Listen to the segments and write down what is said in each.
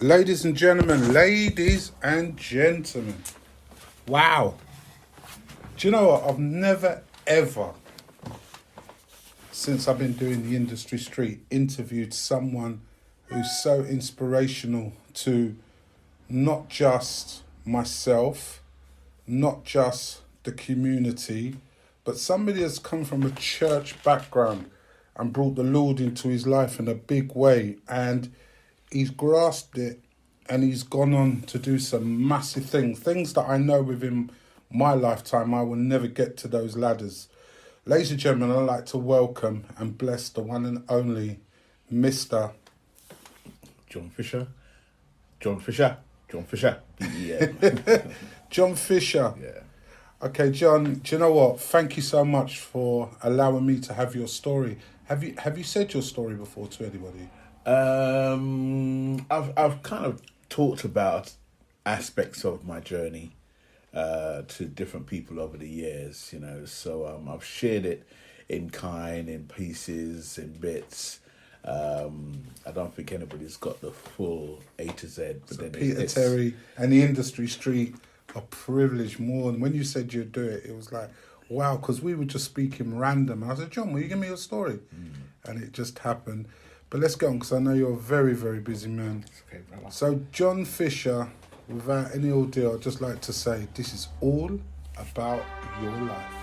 Ladies and gentlemen, wow. Do you know what? I've never, ever, since I've been doing the industry street, interviewed someone who's so inspirational to not just myself, not just the community, but somebody that's come from a church background and brought the Lord into his life in a big way. And he's grasped it and he's gone on to do some massive things that I know within my lifetime I will never get to those ladders. Ladies and gentlemen, I'd like to welcome and bless the one and only Mr. John Fisher. Yeah. John Fisher. Yeah. Okay, John, do you know what? Thank you so much for allowing me to have your story. Have you said your story before to anybody? I've kind of talked about aspects of my journey to different people over the years, you know. So I've shared it in kind, in pieces, in bits. I don't think anybody's got the full A to Z. But So then Peter Terry and the industry street are privileged more. And when you said you'd do it, it was like, wow, because we were just speaking random. And I said, John, will you give me your story? And it just happened. But let's go on, because I know you're a very, very busy man. Okay, brother. So John Fisher, without any ordeal, I'd just like to say this is all about your life.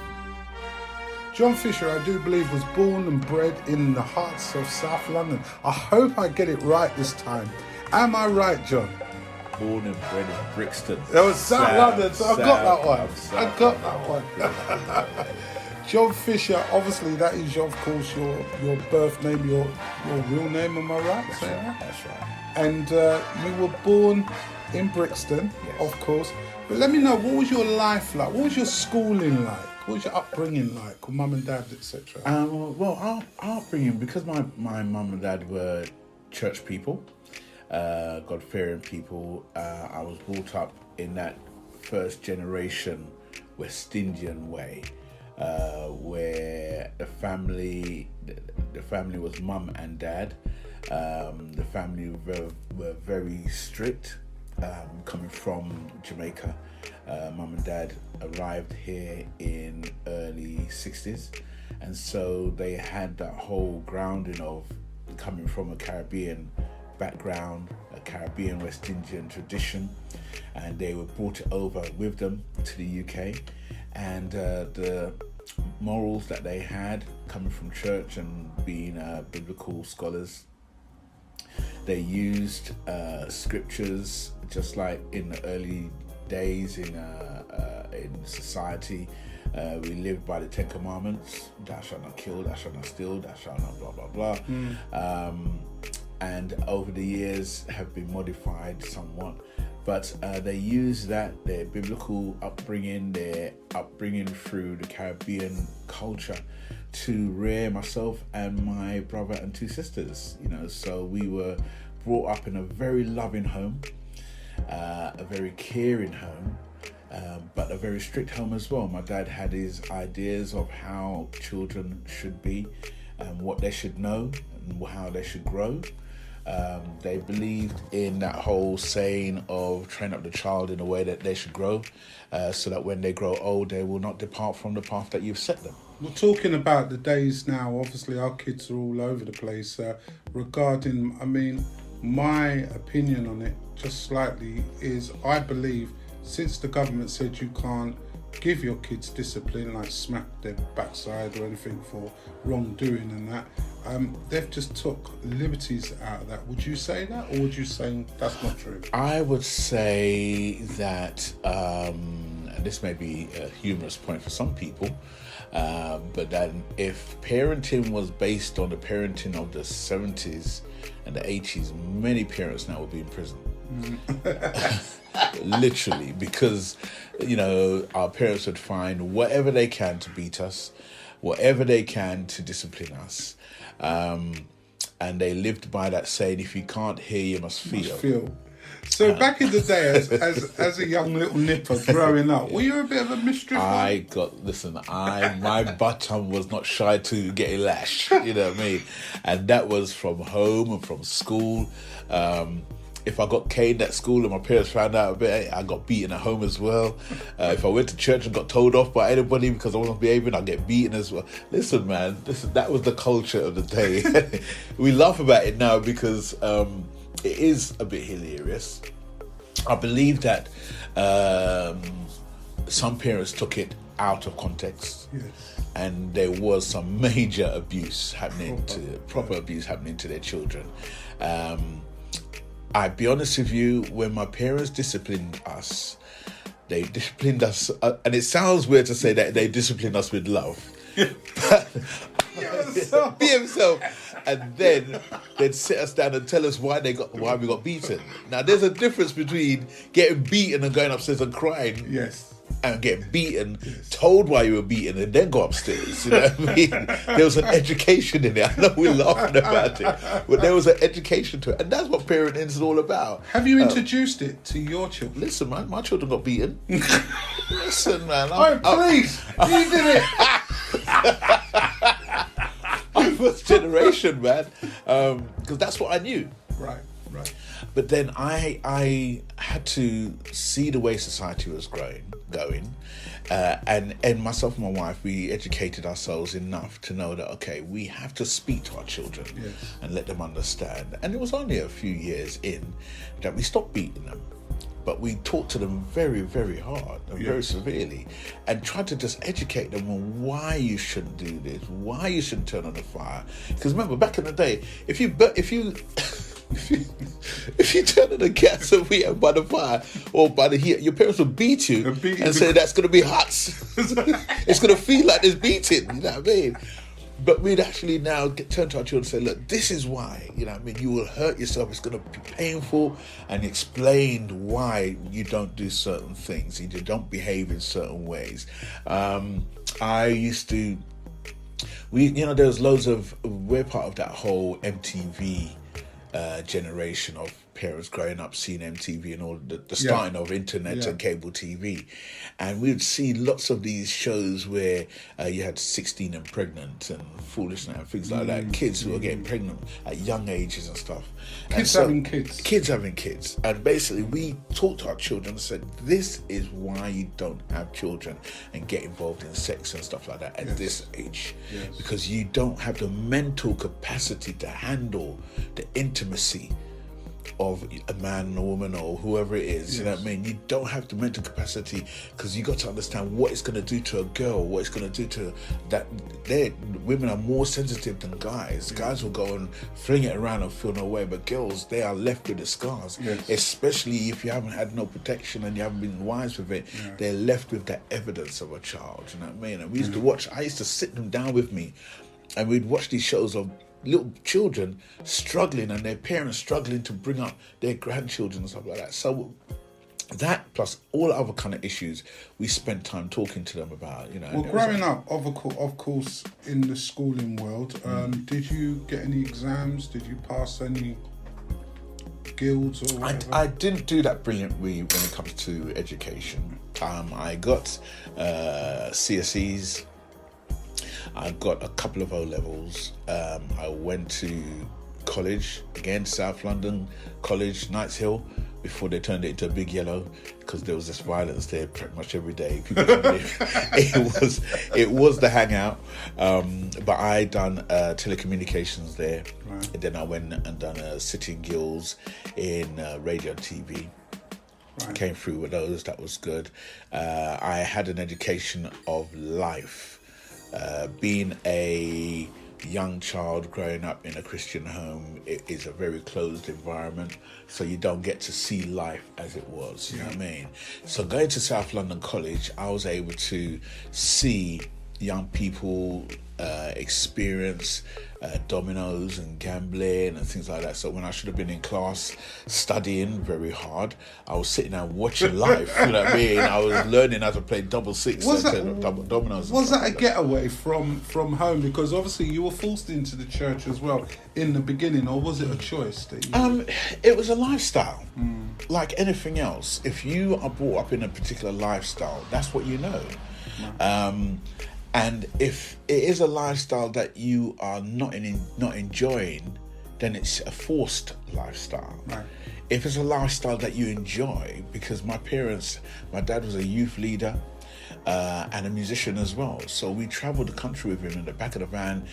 John Fisher, I do believe, was born and bred in the hearts of South London. I hope I get it right this time. Am I right, John? Born and bred in Brixton. That was South London, so I got that one. I got that one. John Fisher, obviously that is, of course, your birth name, your real name, am I right? That's right. That's right. And you were born in Brixton, Yes. of course. But let me know, what was your life like? What was your schooling like? What was your upbringing like with mum and dad, etc.? Well, our upbringing, because my mum and dad were church people, God-fearing people, I was brought up in that first generation West Indian way, where the family was mum and dad. The family were very strict, coming from Jamaica. Mum and dad arrived here in early 60s, and so they had that whole grounding of coming from a Caribbean background, a Caribbean West Indian tradition, and they were brought it over with them to the UK. And the morals that they had coming from church and being biblical scholars, they used scriptures just like in the early days in society. We lived by the Ten Commandments: thou shalt not kill, thou shalt not steal, thou shalt not blah blah blah. And over the years have been modified somewhat, but they use that, their biblical upbringing, their upbringing through the Caribbean culture, to rear myself and my brother and two sisters, you know. So we were brought up in a very loving home, a very caring home, but a very strict home as well. My dad had his ideas of how children should be, what they should know, and how they should grow. They believed in that whole saying of train up the child in a way that they should grow, so that when they grow old, they will not depart from the path that you've set them. We're talking about the days now. Obviously, our kids are all over the place. Regarding, I mean, my opinion on it, just slightly, is I believe since the government said you can't give your kids discipline, like smack their backside or anything for wrongdoing and that, they've just took liberties out of that. Would you say that, or would you say that's not true? I would say that, and this may be a humorous point for some people, but that if parenting was based on the parenting of the 70s and the 80s, many parents now would be in prison. Literally, because, you know, our parents would find whatever they can to beat us, whatever they can to discipline us. And they lived by that saying, if you can't hear, you must feel. So back in the day, as a young little nipper growing up, were you a bit of a mischief? My bottom was not shy to get a lash, you know what I mean? And that was from home and from school. If I got caned at school and my parents found out about it, I got beaten at home as well. If I went to church and got told off by anybody because I wasn't behaving, I'd get beaten as well. Listen, man, that was the culture of the day. We laugh about it now because it is a bit hilarious. I believe that some parents took it out of context. Yes. And there was some major abuse happening proper abuse happening to their children. I'll be honest with you, when my parents disciplined us, they disciplined us, and it sounds weird to say that they disciplined us with love. But, be himself. And then they'd sit us down and tell us why we got beaten. Now, there's a difference between getting beaten and going upstairs and crying. Yes. And getting beaten, told why you were beaten, and then go upstairs. You know what I mean? There was an education in it. I know we're laughing about it, but there was an education to it, and that's what parenting is all about. Have you introduced it to your children? Listen, man, my children got beaten. Listen, man. Please, you did it. I'm first generation, man, because that's what I knew. Right. But then I had to see the way society was going, and myself and my wife, we educated ourselves enough to know that, okay, we have to speak to our children and let them understand. And it was only a few years in that we stopped beating them. But we talked to them very, very hard and very severely, and tried to just educate them on why you shouldn't do this, why you shouldn't turn on the fire. Because remember, back in the day, if you turn on the gas by the fire or by the heat, your parents will beat you and say that's going to be hot. It's going to feel like there's beating. You know what I mean? But we'd actually now turn to our children and say, look, this is why, you know what I mean, you will hurt yourself, it's going to be painful, and explained why you don't do certain things, you don't behave in certain ways. There was loads we're part of that whole MTV generation of parents growing up seeing MTV and all the starting of internet and cable TV, and we'd see lots of these shows where you had 16 and pregnant and foolishness and things like that, kids who were getting pregnant at young ages and stuff, kids having kids, and basically we talked to our children and said, this is why you don't have children and get involved in sex and stuff like that at this age, because you don't have the mental capacity to handle the intimacy of a man and a woman or whoever it is, you know what I mean? You don't have the mental capacity, because you got to understand what it's going to do to a girl, what it's going to do to that. Women are more sensitive than guys. Guys will go and fling it around and feel no way, but girls, they are left with the scars, especially if you haven't had no protection and you haven't been wise with it. They're left with the evidence of a child, you know what I mean? And we used to watch, I used to sit them down with me and we'd watch these shows of little children struggling and their parents struggling to bring up their grandchildren and stuff like that. So that plus all other kind of issues we spent time talking to them about, you know. Well, growing up, of course, in the schooling world, did you get any exams? Did you pass any guilds or whatever? I didn't do that brilliantly when it comes to education. I got CSEs. I got a couple of O-levels. I went to college, again, South London College, Knights Hill, before they turned it into a big yellow, because there was this violence there pretty much every day. It was the hangout. But I done telecommunications there. Right. And then I went and done a sitting guilds in radio and TV. Right. Came through with those, that was good. I had an education of life. Being a young child growing up in a Christian home, it is a very closed environment, so you don't get to see life as it was, you know what I mean? So going to South London College, I was able to see young people experience dominoes and gambling and things like that. So when I should have been in class studying very hard, I was sitting there watching life. You know what I mean? I was learning how to play double six and dominoes. Was that a getaway from home? Because obviously you were forced into the church as well in the beginning, or was it a choice that you it was a lifestyle. Like anything else. If you are brought up in a particular lifestyle, that's what you know. And if it is a lifestyle that you are not enjoying, then it's a forced lifestyle. Right. If it's a lifestyle that you enjoy, because my dad was a youth leader and a musician as well. So we traveled the country with him in the back of the van,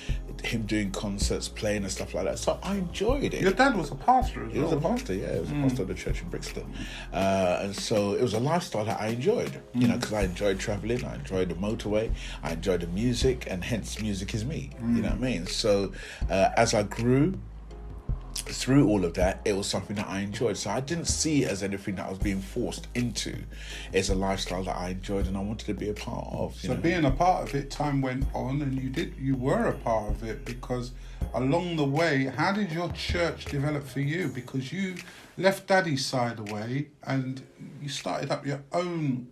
him doing concerts, playing and stuff like that. So I enjoyed it. Your dad was a pastor as well? He was a pastor, yeah. He was a pastor of the church in Brixton. And so it was a lifestyle that I enjoyed, you know, because I enjoyed traveling, I enjoyed the motorway, I enjoyed the music, and hence music is me, you know what I mean? So as I grew through all of that, it was something that I enjoyed. So I didn't see it as anything that I was being forced into. It's a lifestyle that I enjoyed and I wanted to be a part of. So being a part of it, time went on and you were a part of it, because along the way, how did your church develop for you? Because you left Daddy's side away and you started up your own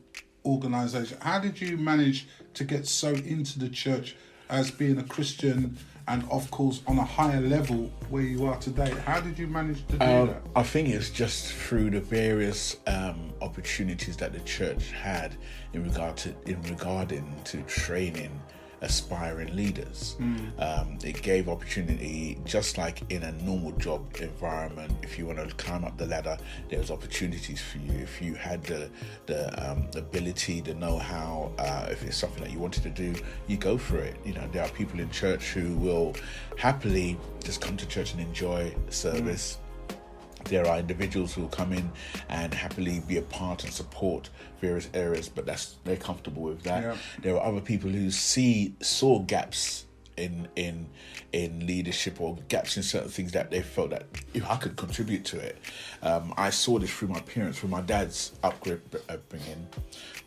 organisation. How did you manage to get so into the church as being a Christian, and of course on a higher level where you are today? How did you manage to do that? I think it's just through the various opportunities that the church had in regarding to training aspiring leaders. It gave opportunity, just like in a normal job environment. If you want to climb up the ladder, there's opportunities for you. If you had the ability, the know-how, if it's something that you wanted to do, you go for it. You know, there are people in church who will happily just come to church and enjoy service. There are individuals who will come in and happily be a part and support various areas, but they're comfortable with that. Yeah. There are other people who saw gaps in leadership, or gaps in certain things that they felt that if I could contribute to it. I saw this through my parents, through my dad's upbringing,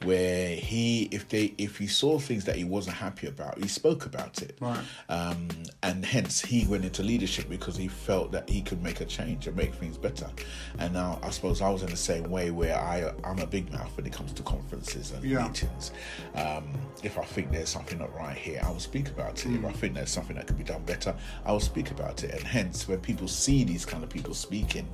where if he saw things that he wasn't happy about, he spoke about it. Right. And hence he went into leadership because he felt that he could make a change and make things better. And now I suppose I was in the same way, where I'm a big mouth when it comes to conferences and meetings. If I think there's something not right here, I will speak about it. If I think there's something that could be done better, I will speak about it. And hence, when people see these kind of people speaking,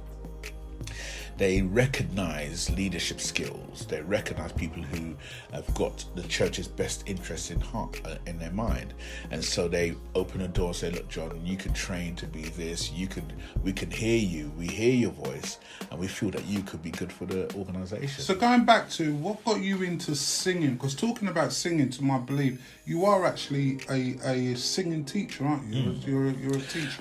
they recognize leadership skills. They recognize people who have got the church's best interests in heart, in their mind, and so they open a door and say, "Look, John, you can train to be this. We can hear you. We hear your voice, and we feel that you could be good for the organisation." So going back to what got you into singing, because talking about singing, to my belief, you are actually a singing teacher, aren't you? You're a teacher.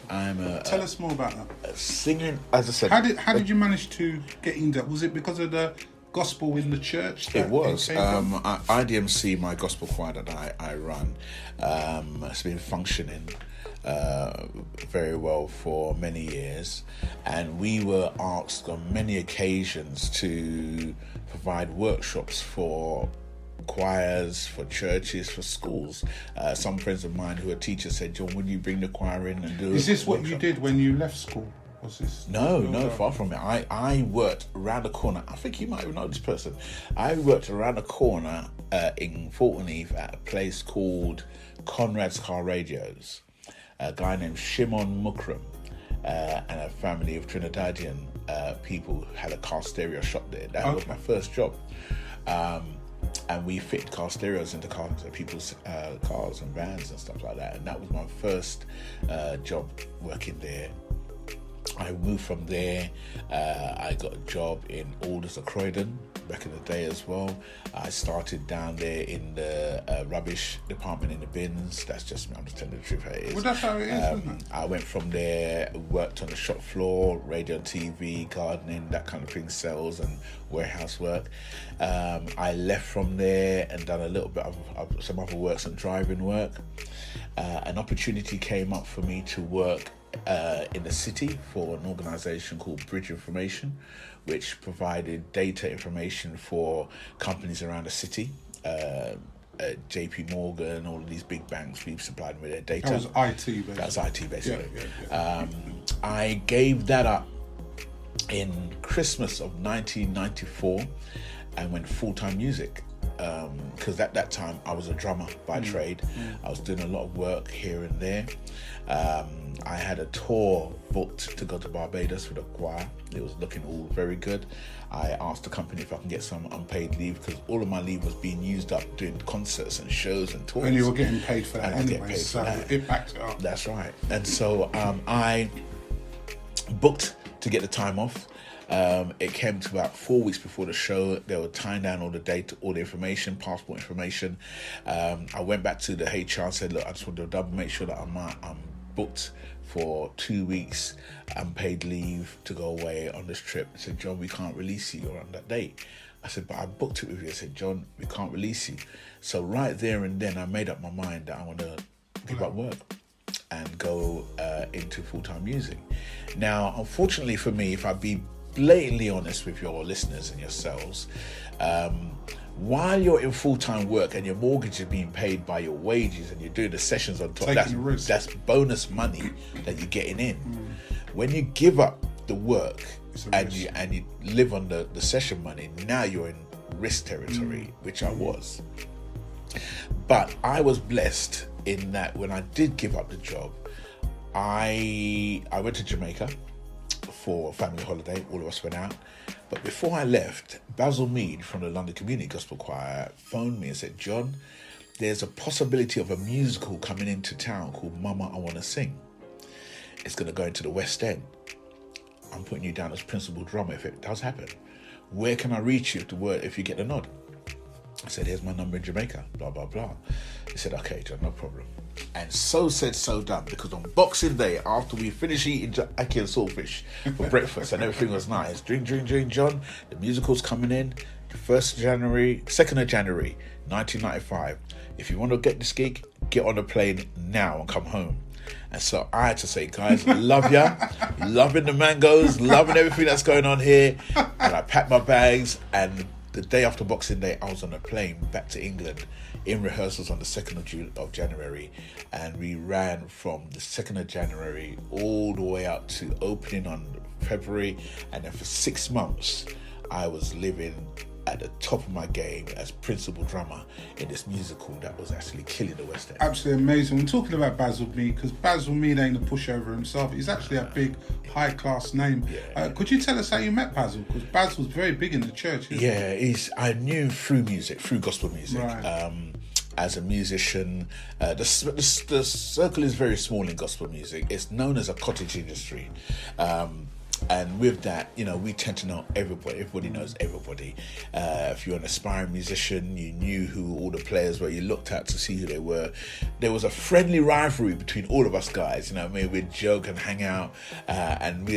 Tell us more about that. Singing, as I said. How did you manage to get into that? Was it because of the gospel in the church? It was. Idmc, my gospel choir that I run, has been functioning very well for many years, and we were asked on many occasions to provide workshops for choirs, for churches, for schools. Some friends of mine who are teachers said, "John, would you bring the choir in and do?" Is this what you did when you left school? Was this? No, far from it. I worked around the corner. I think you might have known this person. I worked around the corner in Fulton Heath at a place called Conrad's Car Radios. A guy named Shimon Mukram and a family of Trinidadian people had a car stereo shop there. That was my first job. And we fitted car stereos into people's cars and vans and stuff like that. And that was my first job working there. I moved from there. I got a job in Alders of Croydon back in the day as well. I started down there in the rubbish department in the bins. That's just me. I'm just telling the truth how it is. Well, that's how it is, isn't it? I went from there, worked on the shop floor, radio and TV, gardening, that kind of thing, sales and warehouse work. I left from there and done a little bit of some other work, some driving work. An opportunity came up for me to work in the city for an organisation called Bridge Information, which provided data information for companies around the city. JP Morgan, all of these big banks, we supplied them with their data. That was IT, basically. That's IT, basically. Yeah. I gave that up in Christmas of 1994 and went full-time music. Because at that time I was a drummer by trade. I was doing a lot of work here and there. I had a tour booked to go to Barbados with a choir. It was looking all very good. I asked the company if I can get some unpaid leave, because all of my leave was being used up doing concerts and shows and tours. And you were getting paid for that anyway, so it backed it up. That's right. And so I booked to get the time off. It came to about 4 weeks before the show. They were tying down all the data, all the information, passport information. I went back to the HR and said, look, I just want to double make sure that I'm booked for 2 weeks unpaid leave to go away on this trip. I said, John, we can't release you on that date. I said, but I booked it with you. I said, John, we can't release you. So right there and then I made up my mind that I want to give up work and go into full-time music. Now, unfortunately for me, if I be blatantly honest with your listeners and yourselves, while you're in full-time work and your mortgage is being paid by your wages and you're doing the sessions on top, that's bonus money that you're getting in. When you give up the work and you live on the session money, now you're in risk territory, which I was. But I was blessed in that when I did give up the job, I went to Jamaica for a family holiday. All of us went out. But before I left, Basil Mead from the London Community Gospel Choir phoned me and said, John, there's a possibility of a musical coming into town called Mama, I Want to Sing. It's going to go into the West End. I'm putting you down as principal drummer if it does happen. Where can I reach you if you get the nod? I said, here's my number in Jamaica, blah, blah, blah. He said, okay, John, no problem. And so said, so done, because on Boxing Day, after we finished eating ackee and saltfish for breakfast and everything was nice, drink, John, the musical's coming in, the 2nd of January, 1995. If you want to get this gig, get on the plane now and come home. And so I had to say, guys, love ya, loving the mangoes, loving everything that's going on here. And I packed my bags, and the day after Boxing Day, I was on a plane back to England in rehearsals on the 2nd of January. And we ran from the 2nd of January all the way out to opening on February. And then for 6 months, I was living at the top of my game as principal drummer in this musical that was actually killing the West End. Absolutely amazing. We're talking about Basil Mead, because Basil Mead ain't a pushover himself. He's actually a big, high-class name. Could you tell us how you met Basil? Because Basil's very big in the church, isn't he? I knew him through music, through gospel music. Right. As a musician, the circle is very small in gospel music. It's known as a cottage industry. And with that, we tend to know everybody. Everybody knows everybody. If you're an aspiring musician, you knew who all the players were. You looked at to see who they were. There was a friendly rivalry between all of us guys. We'd joke and hang out, and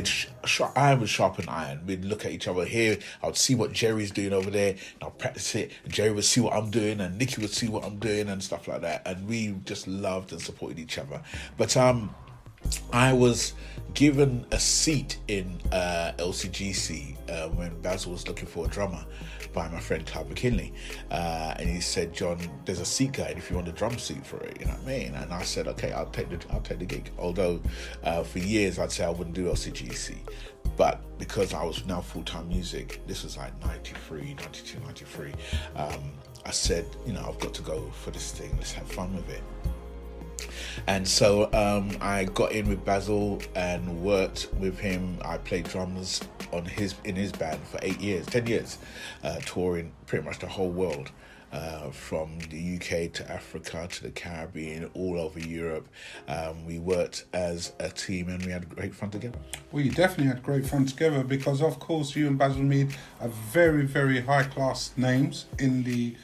iron would sharpen iron. We'd look at each other here. I would see what Jerry's doing over there, and I'll practice it. Jerry would see what I'm doing, and Nicky would see what I'm doing, and stuff like that. And we just loved and supported each other. But I was given a seat in LCGC when Basil was looking for a drummer by my friend Clive McKinley, and he said, John, there's a seat guide if you want a drum seat for it, you know what I mean? And I said, okay, I'll take the gig. Although for years I'd say I wouldn't do LCGC, but because I was now full-time music, this was like 93, I said, I've got to go for this thing, let's have fun with it. And so I got in with Basil and worked with him. I played drums in his band for 10 years, touring pretty much the whole world, from the UK to Africa to the Caribbean, all over Europe. We worked as a team and we had great fun together. Well, you definitely had great fun together, because of course you and Basil Mead are very, very high class names in the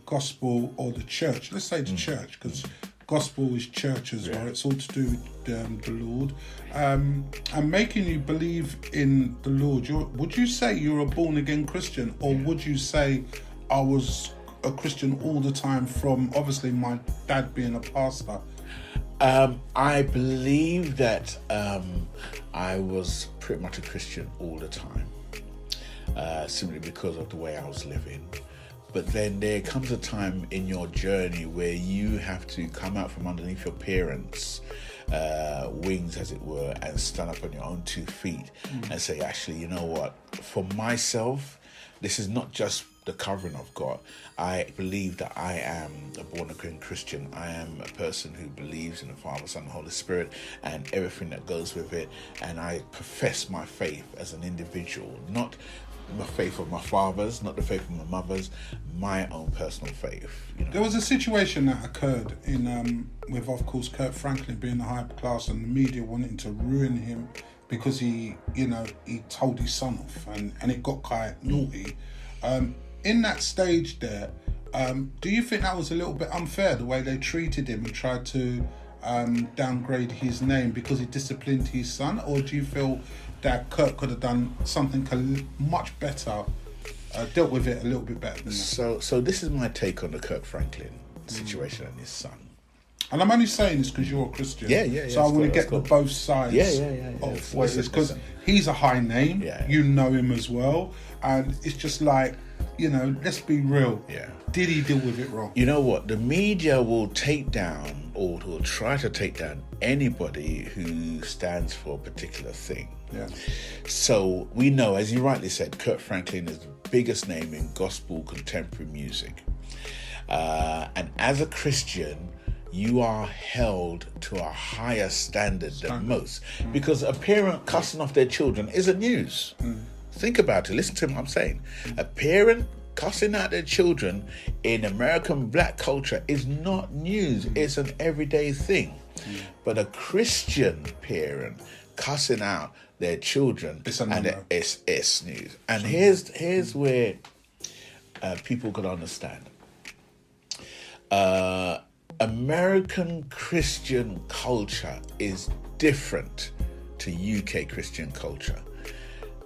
gospel or the church. Let's say the church, because gospel is church as well. It's all to do with the Lord, and making you believe in the Lord. Would you say you're a born again Christian, or would you say I was a Christian all the time from obviously my dad being a pastor? I believe that I was pretty much a Christian all the time, simply because of the way I was living. But then there comes a time in your journey where you have to come out from underneath your parents' wings, as it were, and stand up on your own 2 feet and say, actually, you know what? For myself, this is not just the covering of God. I believe that I am a born-again Christian. I am a person who believes in the Father, Son, and Holy Spirit, and everything that goes with it. And I profess my faith as an individual, not the faith of my fathers, not the faith of my mothers, my own personal faith. You know? There was a situation that occurred in with, of course, Kirk Franklin being the high class and the media wanting to ruin him because he told his son off, and it got quite naughty. In that stage there, do you think that was a little bit unfair, the way they treated him and tried to downgrade his name because he disciplined his son? Or do you feel that Kirk could have done something much better, dealt with it a little bit better than that? So this is my take on the Kirk Franklin situation and his son. And I'm only saying this because you're a Christian. Yeah. So I want to get the both sides of what it is. Because he's a high name. Yeah. You know him as well. And it's just like, let's be real. Yeah. Did he deal with it wrong? You know what? The media will take down, or will try to take down, anybody who stands for a particular thing. Yeah. So we know, as you rightly said, Kirk Franklin is the biggest name in gospel contemporary music. And as a Christian, you are held to a higher standard than most. Because a parent cussing off their children isn't news. Think about it. Listen to what I'm saying. A parent cussing out their children in American black culture is not news. It's an everyday thing. But a Christian parent cussing out their children, it's news. And here's where people could understand. American Christian culture is different to UK Christian culture.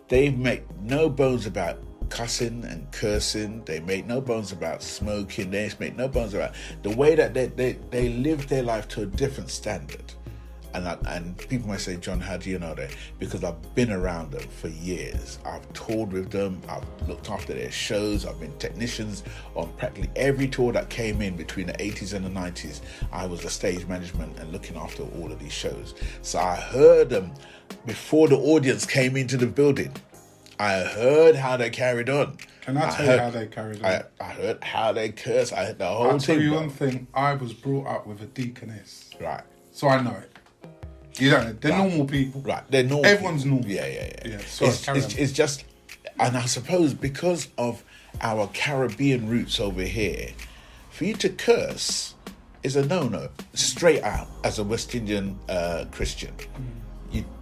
They make no bones about cussing and cursing. They make no bones about smoking. They make no bones about the way that they live their life to a different standard. And people might say, John, how do you know that? Because I've been around them for years. I've toured with them. I've looked after their shows. I've been technicians on practically every tour that came in between the 80s and the 90s. I was the stage management and looking after all of these shows. So I heard them before the audience came into the building. I heard how they carried on. Can I tell you how they carried on? I heard how they cursed. I heard the whole thing. I'll tell you one thing. I was brought up with a deaconess. Right. So I know it. They're normal people. Right, they're normal. Everyone's people. normal. Yeah. So it's just, and I suppose because of our Caribbean roots over here, for you to curse is a no-no, straight out as a West Indian Christian.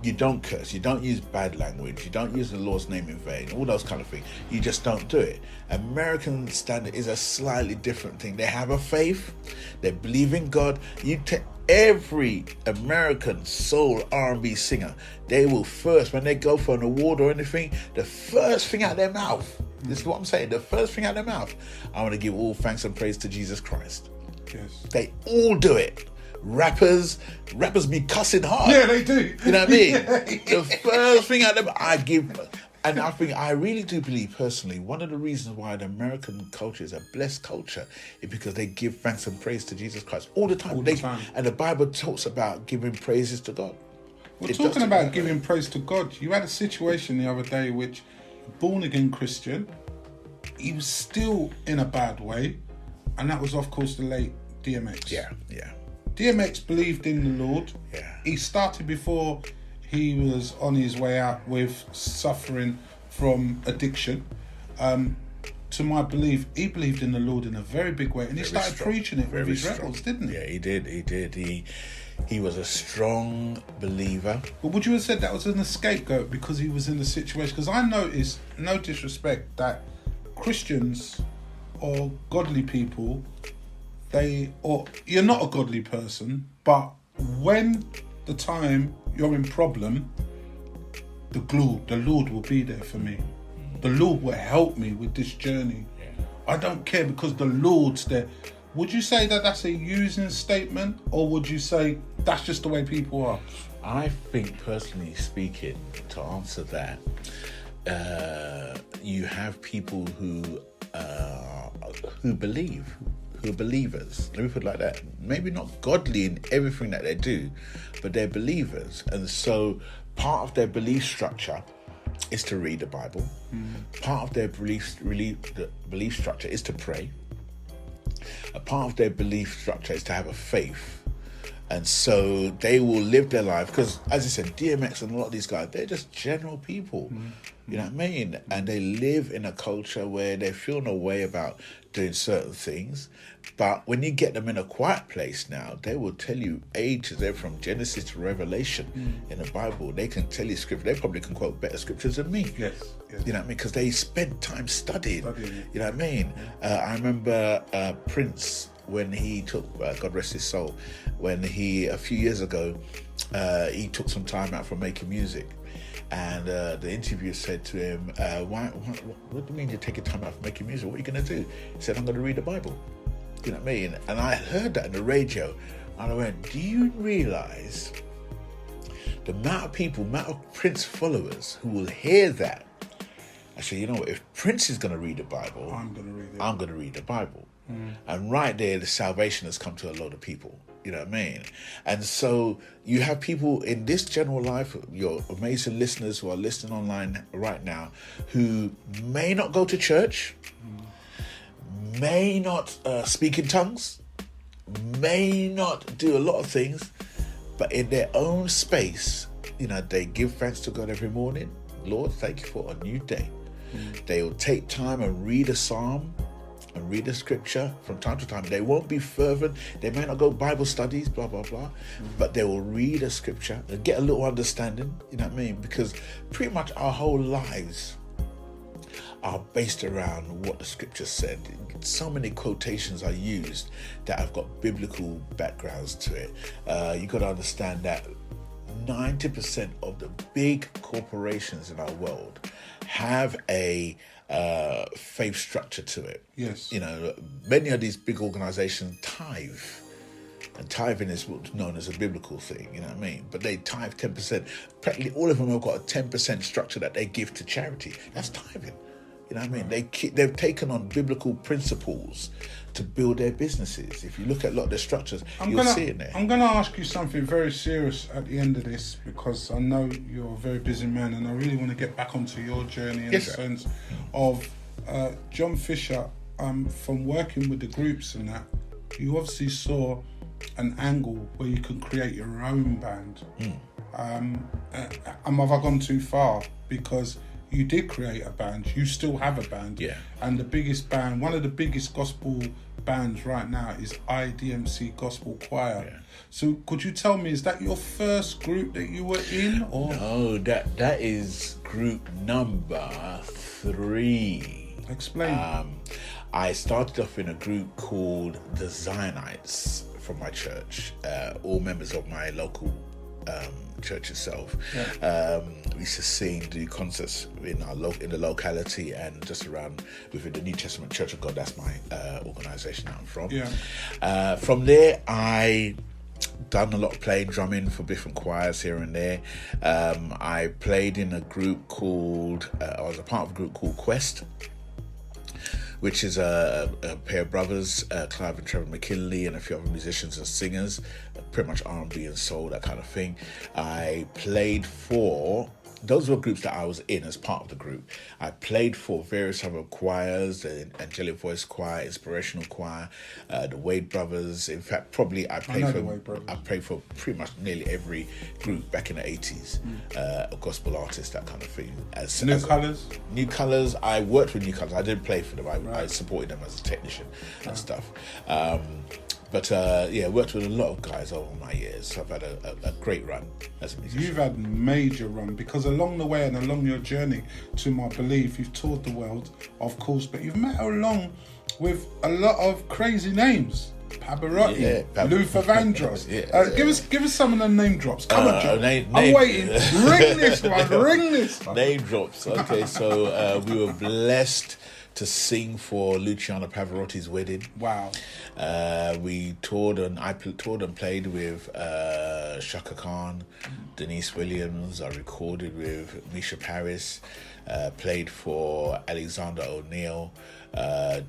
You don't curse, you don't use bad language, you don't use the Lord's name in vain, all those kind of things. You just don't do it. American standard is a slightly different thing. They have a faith, they believe in God. You take every American soul R&B singer, they will first, when they go for an award or anything, the first thing out their mouth, this is what I'm saying, the first thing out their mouth, I want to give all thanks and praise to Jesus Christ. Yes. They all do it. Rappers be cussing hard. Yeah, they do. You know what I mean? The first thing out of them, I give. And I really do believe personally, one of the reasons why the American culture is a blessed culture is because they give thanks and praise to Jesus Christ all the time. All the time. And the Bible talks about giving praises to God. We're talking about giving praise to God. You had a situation the other day which a born-again Christian, he was still in a bad way, and that was, of course, the late DMX. Yeah. DMX believed in the Lord. Yeah. He started before he was on his way out with suffering from addiction. To my belief, he believed in the Lord in a very big way, and he started preaching it with his records, didn't he? Yeah, he did. He was a strong believer. But would you have said that was a scapegoat because he was in the situation? Because I noticed, no disrespect, that Christians or godly people, you're not a godly person, but when the time you're in problem, the Lord will be there for me. The Lord will help me with this journey. I don't care because the Lord's there. Would you say that that's a using statement, or would you say that's just the way people are? I think, personally speaking, to answer that, you have people who believe, who are believers. Let me put it like that. Maybe not godly in everything that they do, but they're believers. And so part of their belief structure is to read the Bible. Part of their belief structure is to pray. A part of their belief structure is to have a faith. And so they will live their life, because as I said, DMX and a lot of these guys, they're just general people. You know what I mean? And they live in a culture where they feel no way about doing certain things. But when you get them in a quiet place now, they will tell you ages. They're from Genesis to Revelation in the Bible. They can tell you scripture. They probably can quote better scriptures than me. Yes. You know what I mean? Because they spent time studying. You know what I mean? Yeah. I remember Prince, when he took, God rest his soul, when he, a few years ago, he took some time out from making music. And the interviewer said to him, what do you mean you're taking time out from making music? What are you going to do? He said, I'm going to read the Bible. You know what I mean? And I heard that in the radio. And I went, do you realise the amount of people, amount of Prince followers who will hear that? I said, you know what, if Prince is going to read the Bible, I'm going to read the Bible. And right there, the salvation has come to a lot of people. You know what I mean? And so you have people in this general life, your amazing listeners who are listening online right now, who may not go to church, may not speak in tongues, may not do a lot of things, but in their own space, you know, they give thanks to God every morning. Lord, thank you for a new day. They will take time and read a psalm and read the scripture from time to time. They won't be fervent. They may not go Bible studies, blah, blah, blah. But they will read a scripture and get a little understanding, you know what I mean? Because pretty much our whole lives are based around what the scripture said. So many quotations are used that have got biblical backgrounds to it. You got to understand that 90% of the big corporations in our world have a faith structure to it. Yes. You know, many of these big organizations tithe. And tithing is what's known as a biblical thing, you know what I mean? But they tithe 10%. Practically all of them have got a 10% structure that they give to charity. That's tithing. You know what I mean? They've taken on biblical principles to build their businesses. If you look at a lot of their structures, you'll see it there. I'm going to ask you something very serious at the end of this, because I know you're a very busy man and I really want to get back onto your journey in the sense of John Fisher, from working with the groups and that, you obviously saw an angle where you can create your own band. Have I gone too far? Because you did create a band, you still have a band. Yeah. And the biggest band, one of the biggest gospel bands right now is Idmc Gospel Choir. Yeah. So could you tell me, is that your first group that you were in? Or? No, that is group number 3. Explain. I started off in a group called the Zionites from my church, all members of my local church itself. We used to sing, do concerts in the locality and just around within the New Testament Church of God. That's my organisation that I'm from. From there, I done a lot of playing drumming for different choirs here and there. I played in a group called, I was a part of a group called Quest, which is a pair of brothers, Clive and Trevor McKinley, and a few other musicians and singers, pretty much R&B and soul, that kind of thing. I played for, those were groups that I was in as part of the group. I played for various other choirs, the Angelic Voice Choir, Inspirational Choir, the Wade Brothers. In fact, probably I played for pretty much nearly every group back in the 80s, a gospel artist, that kind of thing. New Colours, I worked with New Colours. I didn't play for them. I supported them as a technician and stuff. But worked with a lot of guys over my years. So I've had a great run as a musician. You've had a major run, because along the way and along your journey, to my belief, you've toured the world, of course, but you've met along with a lot of crazy names. Pavarotti, Luther Vandross. Give us some of them name drops. Come on, John. I'm waiting. Ring this one. Name drops. Okay, so we were blessed to sing for Luciano Pavarotti's wedding. Wow. We toured and I toured and played with Shaka Khan, Denise Williams. I recorded with Misha Paris. Played for Alexander O'Neill,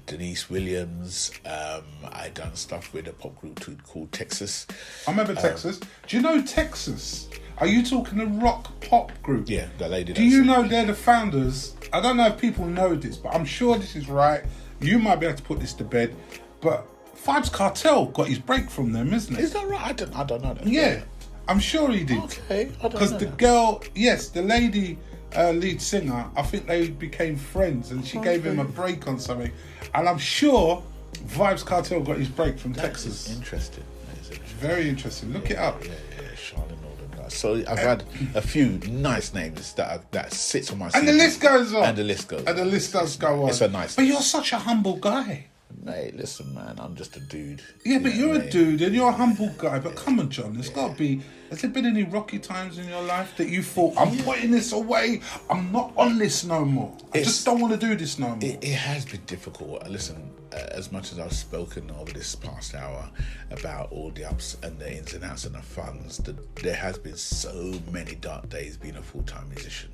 Denise Williams. I done stuff with a pop group called Texas. I remember Texas. Do you know Texas? Are you talking a rock pop group? Yeah, that lady. Do you know they're the founders? I don't know if people know this, but I'm sure this is right. You might be able to put this to bed, but Vybz Kartel got his break from them, isn't it? Is that right? I don't know that. Yeah, I'm sure he did. Okay, I don't know. Because the girl, yes, the lady lead singer, I think they became friends, and she gave him a break on something, and I'm sure Vybz Kartel got his break from Texas. Interesting. That is interesting. Very interesting. Look it up. Yeah, Charlotte and all them guys. So I've had a few nice names that sits on my CV. And the list goes on. And the list goes on. And the list does go on. It's a nice But thing. you're such a humble guy. Mate, listen, man, I'm just a dude. Yeah, but You know you're what I a mean? dude and you're a humble guy. But come on, John, there's got to be... Has there been any rocky times in your life that you thought, I'm putting this away, I'm not on this no more. I just don't want to do this no more. It has been difficult. Listen, as much as I've spoken over this past hour about all the ups and the ins and outs and the funds, there has been so many dark days being a full-time musician.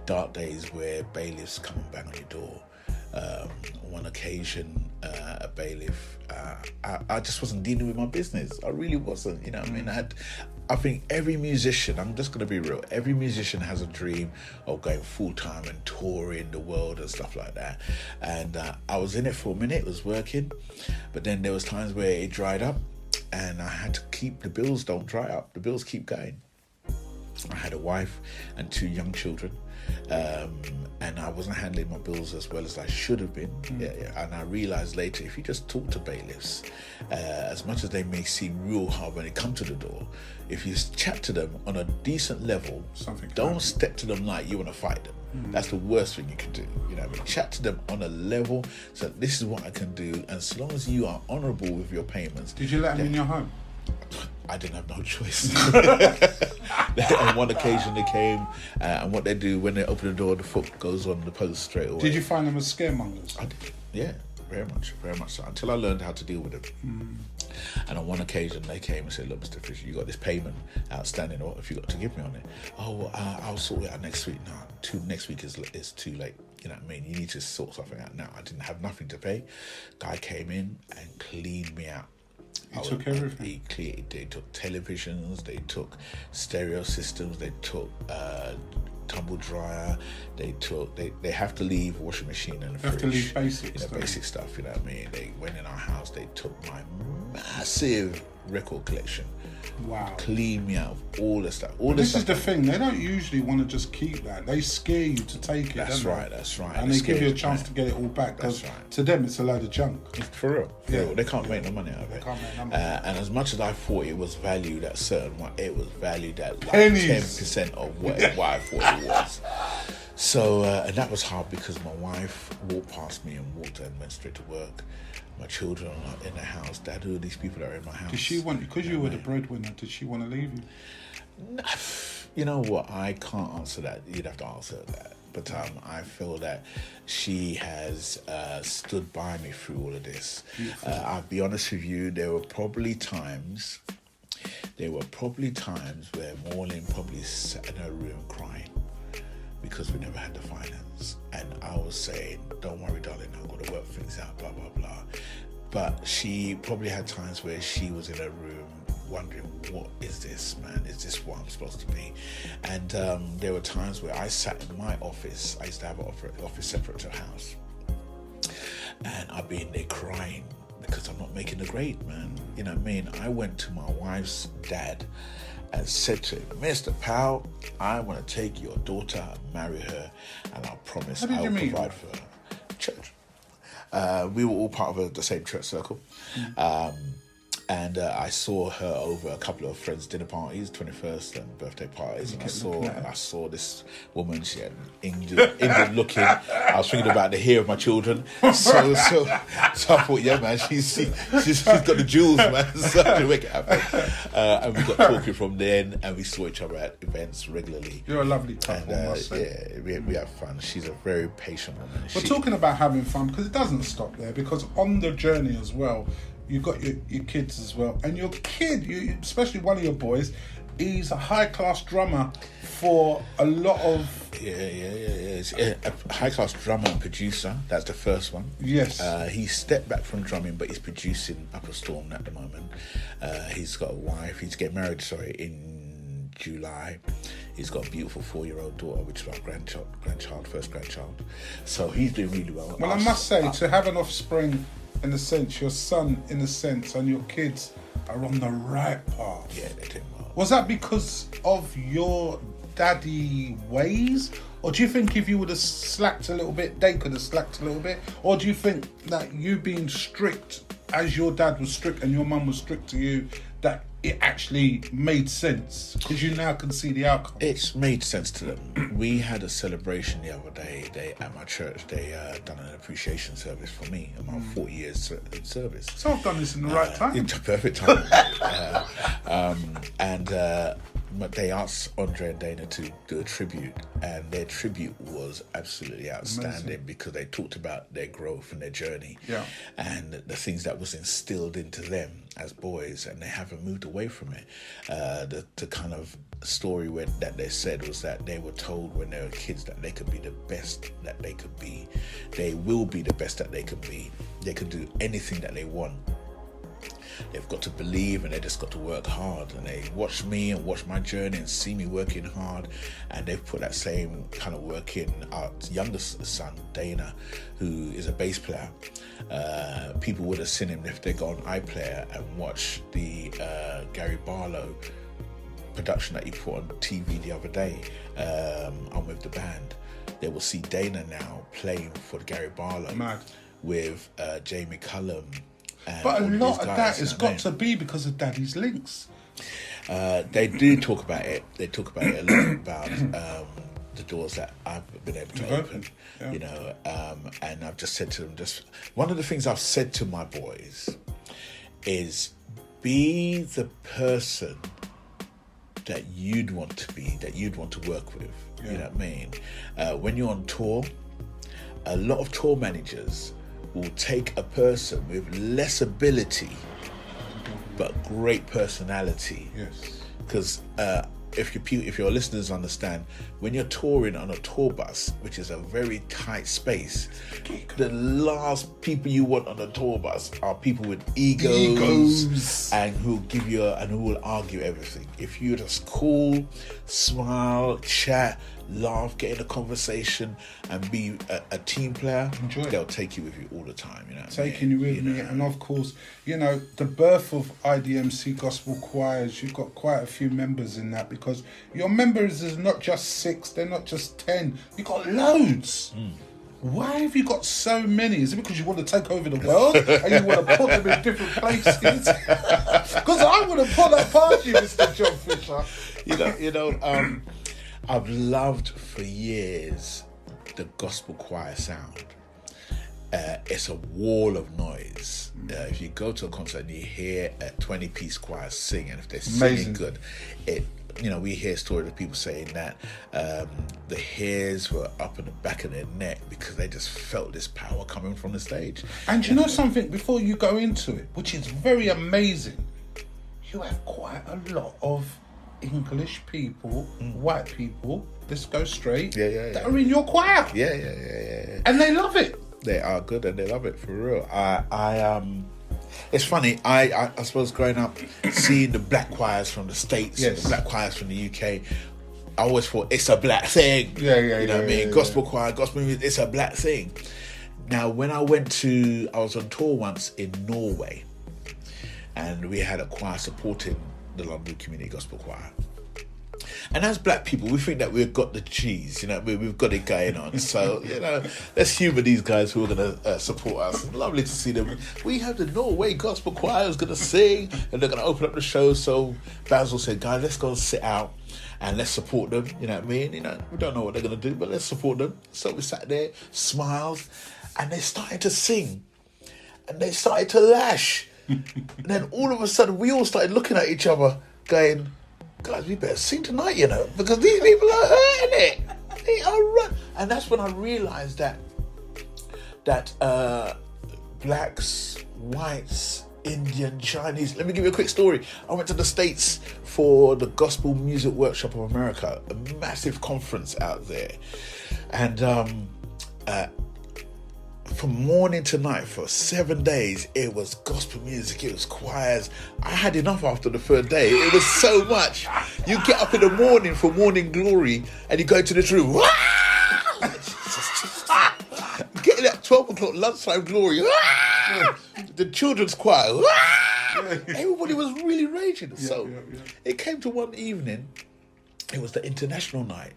Dark days where bailiffs come and bang on your door. One occasion, a bailiff, I just wasn't dealing with my business. I really wasn't, you know what I mean? I think every musician, I'm just going to be real, every musician has a dream of going full-time and touring the world and stuff like that. And I was in it for a minute, it was working, but then there was times where it dried up and I had to keep, the bills don't dry up, the bills keep going. I had a wife and 2 young children, and I wasn't handling my bills as well as I should have been. Yeah. And I realised later, if you just talk to bailiffs, as much as they may seem real hard when they come to the door, if you chat to them on a decent level, don't step to them like you want to fight them. That's the worst thing you can do. You know what I mean? Chat to them on a level, so this is what I can do, and as long as you are honourable with your payments. Did you let them in your home? I didn't have no choice. On one occasion they came, and what they do when they open the door, the foot goes on the post straight away. Did you find them as scaremongers? I did, yeah, very much so, until I learned how to deal with them. And on one occasion they came and said, look, Mr. Fisher, you got this payment outstanding, what have you got to give me on it? Oh, I'll sort it out next week. No, next week is too late. You know what I mean? You need to sort something out now. I didn't have nothing to pay. Guy came in and cleaned me out. He took everything. They took televisions, they took stereo systems, they took tumble dryer, they have to leave washing machine and fridge. Have to leave basic stuff. Basic stuff, you know what I mean? They went in our house, they took my massive record collection. Wow. Clean me out of all the stuff. This is the thing, they don't usually want to just keep that. They scare you to take it. That's right. And they give you a chance to get it all back. That's right. To them, it's a load of junk. For real. They can't make no money out of it. And as much as I thought it was valued at it was valued at like pennies. 10% of what I thought it was. So, and that was hard because my wife walked past me and went straight to work. My children are not in the house. Dad, who are these people that are in my house? Did she want, because you were the breadwinner, did she want to leave you? You know what? I can't answer that. You'd have to answer that. But I feel that she has stood by me through all of this. I'll be honest with you, there were probably times where Maureen probably sat in her room crying because we never had the finance. And I was saying, don't worry, darling, I've got to work things out, blah, blah, blah. But she probably had times where she was in her room wondering, what is this, man? Is this what I'm supposed to be? And there were times where I sat in my office. I used to have an office separate to the house. And I'd be in there crying because I'm not making the grade, man. You know what I mean? I went to my wife's dad and said to him, Mr. Powell, I want to take your daughter and marry her, and I promise I will provide for her. Church. We were all part of the same church circle. And I saw her over a couple of friends' dinner parties, 21st and birthday parties, and I saw this woman. She had Indian looking. I was thinking about the hair of my children, so I thought, yeah, man, she's got the jewels, man. So to make it happen. And we got talking from then, and we saw each other at events regularly. You're a lovely couple, we have fun. She's a very patient woman. We're talking about having fun because it doesn't stop there. Because on the journey as well, you've got your kids as well, and your kid, especially one of your boys, he's a high-class drummer for a lot of... Yeah. A high-class drummer and producer. That's the first one. Yes. He stepped back from drumming, but he's producing Up a Storm at the moment. He's got a wife. He's getting married, in July. He's got a beautiful 4-year-old daughter, which is our first grandchild. So he's doing really well. Well, I must say, to have an offspring, in a sense, your son, in a sense, and your kids are on the right path. Yeah, they're doing well. Was that because of your daddy ways? Or do you think if you would have slacked a little bit, they could have slacked a little bit? Or do you think that you being strict, as your dad was strict and your mum was strict to you, that it actually made sense? Because you now can see the outcome. It's made sense to them. We had a celebration the other day. At my church, they done an appreciation service for me and my 40 years in service. So I've done this in the right time. It's perfect time. But they asked Andre and Dana to do a tribute, and their tribute was absolutely outstanding. Amazing. Because they talked about their growth and their journey, and the things that was instilled into them as boys, and they haven't moved away from it. The kind of story that they said was that they were told when they were kids that they could be the best that they could be. They will be the best that they could be. They could do anything that they want. They've got to believe, and they just got to work hard. And they watch me and watch my journey and see me working hard, and they've put that same kind of work in. Our youngest son, Dana, who is a bass player, people would have seen him if they go on iPlayer and watch the Gary Barlow production that he put on TV the other day, on with the band. They will see Dana now playing for Gary Barlow. Mad. With Jamie Cullum. But a lot of that has got to be because of Daddy's links. They do talk about it. They talk about it a lot, about the doors that I've been able to open. Yeah. You know, and I've just said to them, just one of the things I've said to my boys is, be the person that you'd want to be, that you'd want to work with. Yeah. You know what I mean? When you're on tour, a lot of tour managers will take a person with less ability but great personality. Yes. Because if your listeners understand, when you're touring on a tour bus, which is a very tight space, the last people you want on a tour bus are people with egos. And who give you and who will argue everything. If you're just cool, smile, chat, laugh, get in a conversation, and be a team player, they'll take you with you all the time. You know, taking you with me, and of course, you know, the birth of Idmc Gospel Choirs. You've got quite a few members in that, because your members is not just 6, they're not just 10. You've got loads. Why have you got so many? Is it because you want to take over the world and you want to put them in different places? Because I would have put that past you, Mr. John Fisher. You know. I've loved for years the gospel choir sound. It's a wall of noise. If you go to a concert and you hear a 20-piece choir sing, and if they're singing good, we hear stories of people saying that the hairs were up in the back of their neck because they just felt this power coming from the stage. And you know something, before you go into it, which is very amazing, you have quite a lot of English people, white people, let's go straight, that are in your choir. Yeah. And they love it. They are good and they love it, for real. It's funny, I suppose growing up, seeing the black choirs from the States, the black choirs from the UK, I always thought it's a black thing. You know what I mean? Gospel choir, gospel music, it's a black thing. Now, when I was on tour once in Norway, and we had a choir supporting the London Community Gospel Choir. And as black people, we think that we've got the cheese, you know, we've got it going on. So, you know, let's humour these guys who are going to support us. Lovely to see them. We have the Norway Gospel Choir who's going to sing, and they're going to open up the show. So Basil said, guys, let's go and sit out and let's support them. You know what I mean? You know, we don't know what they're going to do, but let's support them. So we sat there, smiled, and they started to sing. And they started to lash. And then all of a sudden, we all started looking at each other, going, guys, we better sing tonight, you know, because these people are hurting it. They are right. And that's when I realised that blacks, whites, Indian, Chinese. Let me give you a quick story. I went to the States for the Gospel Music Workshop of America, a massive conference out there. And from morning to night for 7 days, it was gospel music, it was choirs. I had enough after the third day. It was so much. You get up in the morning for morning glory and you go to this room. Getting at 12 o'clock lunchtime glory. The children's choir. Everybody was really raging. So it came to one evening. It was the international night.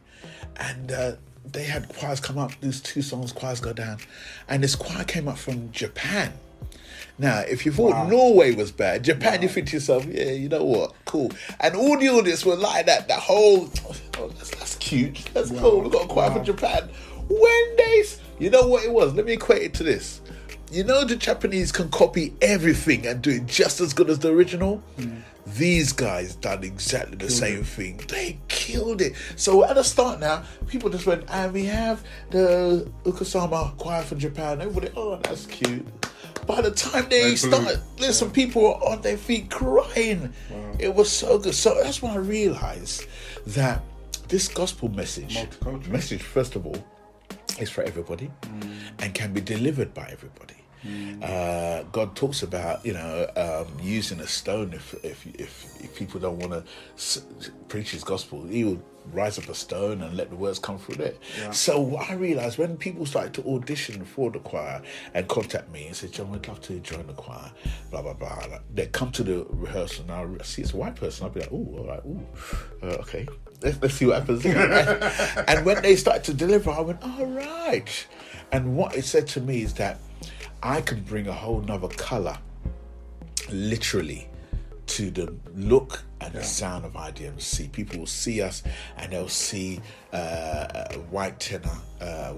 And they had choirs come up, these 2 songs, choirs go down. And this choir came up from Japan. Now, if you thought Norway was bad, Japan, you think to yourself, yeah, you know what, cool. And all the audience were like that whole, that's cute, that's cool, we've got a choir from Japan. When you know what it was? Let me equate it to this. You know the Japanese can copy everything and do it just as good as the original? These guys done exactly the same thing. They killed it. So at the start now, people just went, and we have the Ukasama choir from Japan. Everybody, oh, that's cute. By the time they started, some people were on their feet crying. It was so good. So that's when I realized that this gospel message, first of all, is for everybody and can be delivered by everybody. God talks about, using a stone if people don't want to preach his gospel. He will rise up a stone and let the words come through it. So what I realized, when people started to audition for the choir and contact me and say, John, we'd love to join the choir, blah blah blah, they come to the rehearsal and I'll see it's a white person, I'll be like, oh, all right, okay, let's see what happens. And when they started to deliver, I went, all right. And what it said to me is that I can bring a whole nother colour, literally, to the look and the sound of IDMC. People will see us and they'll see a white tenor,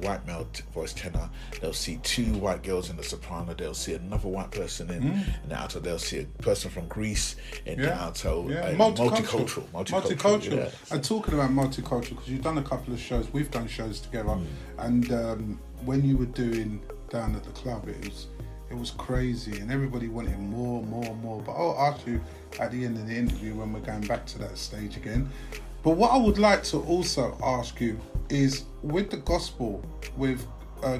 white male voice tenor. They'll see 2 white girls in the soprano. They'll see another white person in the alto. They'll see a person from Greece in the alto. Multicultural. And talking about multicultural, because you've done a couple of shows, we've done shows together, and when you were doing down at the club, it was crazy, and everybody wanted more. But I'll ask you at the end of the interview when we're going back to that stage again. But what I would like to also ask you is, with the gospel, with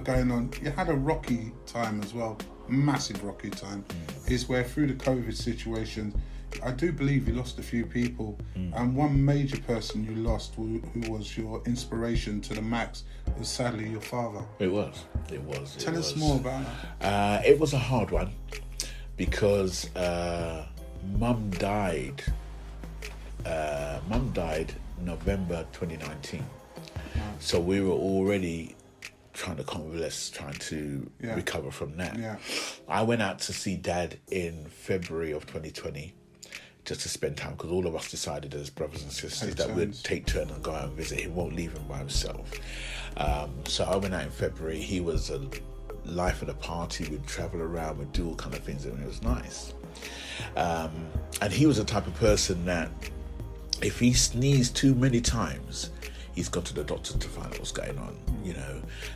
going on, you had a rocky time as well, massive rocky time, is where through the COVID situation, I do believe you lost a few people, and one major person you lost who was your inspiration to the max was sadly your father. It was. Tell us more about that. It was a hard one because Mum died November 2019. So we were already trying to recover from that. I went out to see Dad in February of 2020 just to spend time, because all of us decided as brothers and sisters that we'd take turn and go out and visit. He won't leave him by himself. So I went out in February. He was a life of the party. We'd travel around, we'd do all kind of things, and it was nice. And he was the type of person that if he sneezed too many times, he's gone to the doctor to find out what's going on,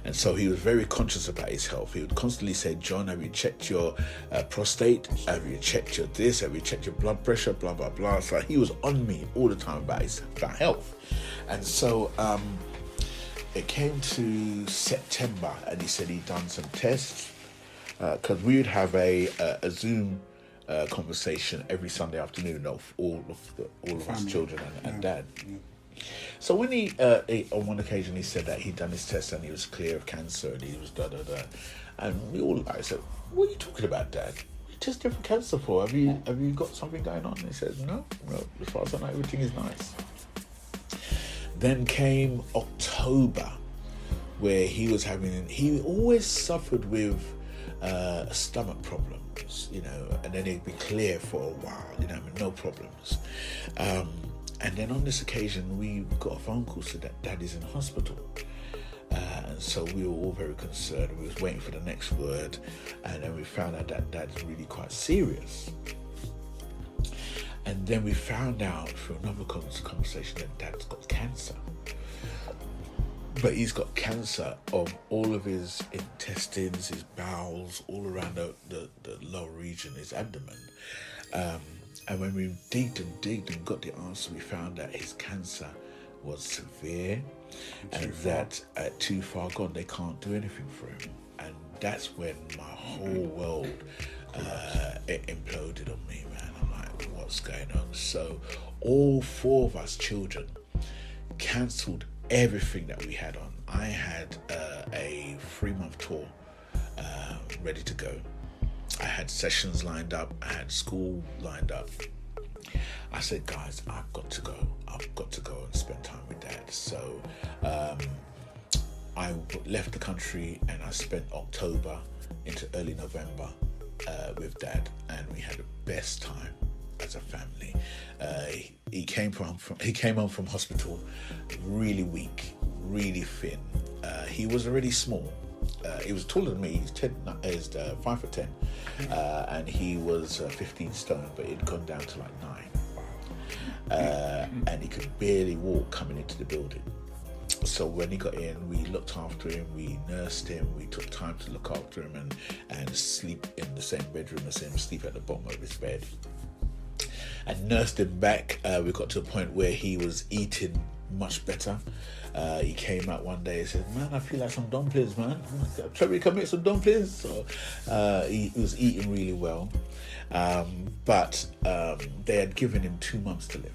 And so he was very conscious about his health. He would constantly say, John, have you checked your prostate? Have you checked your this? Have you checked your blood pressure? Blah, blah, blah. So he was on me all the time about health. And so it came to September and he said he'd done some tests, because we would have a Zoom conversation every Sunday afternoon of all of us children and Dad. So when he on one occasion he said that he'd done his test and he was clear of cancer and he was da-da-da, and we all, I said, what are you talking about, Dad? What are you testing for cancer for? Have you got something going on? And he said, no, as far as I know, everything is nice. Then came October, where he always suffered with stomach problems, and then he'd be clear for a while, no problems. And then on this occasion, we got a phone call said that Dad is in hospital. And so we were all very concerned. We was waiting for the next word. And then we found out that Dad's really quite serious. And then we found out through another conversation that Dad's got cancer. But he's got cancer of all of his intestines, his bowels, all around the lower region, his abdomen. And when we digged and got the answer, we found that his cancer was severe and that too far gone, they can't do anything for him. And that's when my whole world it imploded on me, man. I'm like, what's going on? So all 4 of us children cancelled everything that we had on. I had a 3-month tour ready to go. I had sessions lined up. I had school lined up. I said, guys, I've got to go. I've got to go and spend time with Dad. So I left the country and I spent October into early November with Dad, and we had the best time as a family. He came home from hospital really weak, really thin. He was already small. He was taller than me. He's 5'10", and he was 15 stone, but he'd gone down to like 9. And he could barely walk coming into the building. So when he got in, we looked after him, we nursed him, we took time to look after him and sleep in the same bedroom as him, sleep at the bottom of his bed. And nursed him back. We got to a point where he was eating much better. He came out one day and said, man, I feel like some dumplings, man. Shall we come make some dumplings? So he was eating really well. But they had given him 2 months to live.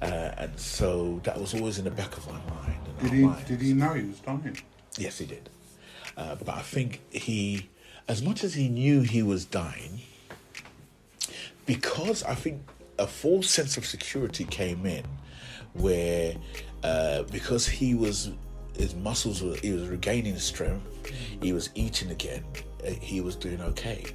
And so that was always in the back of my mind. Did he know he was dying? Yes, he did. But I think he, as much as he knew he was dying, because I think a false sense of security came in, where because he was regaining strength, he was eating again, he was doing okay.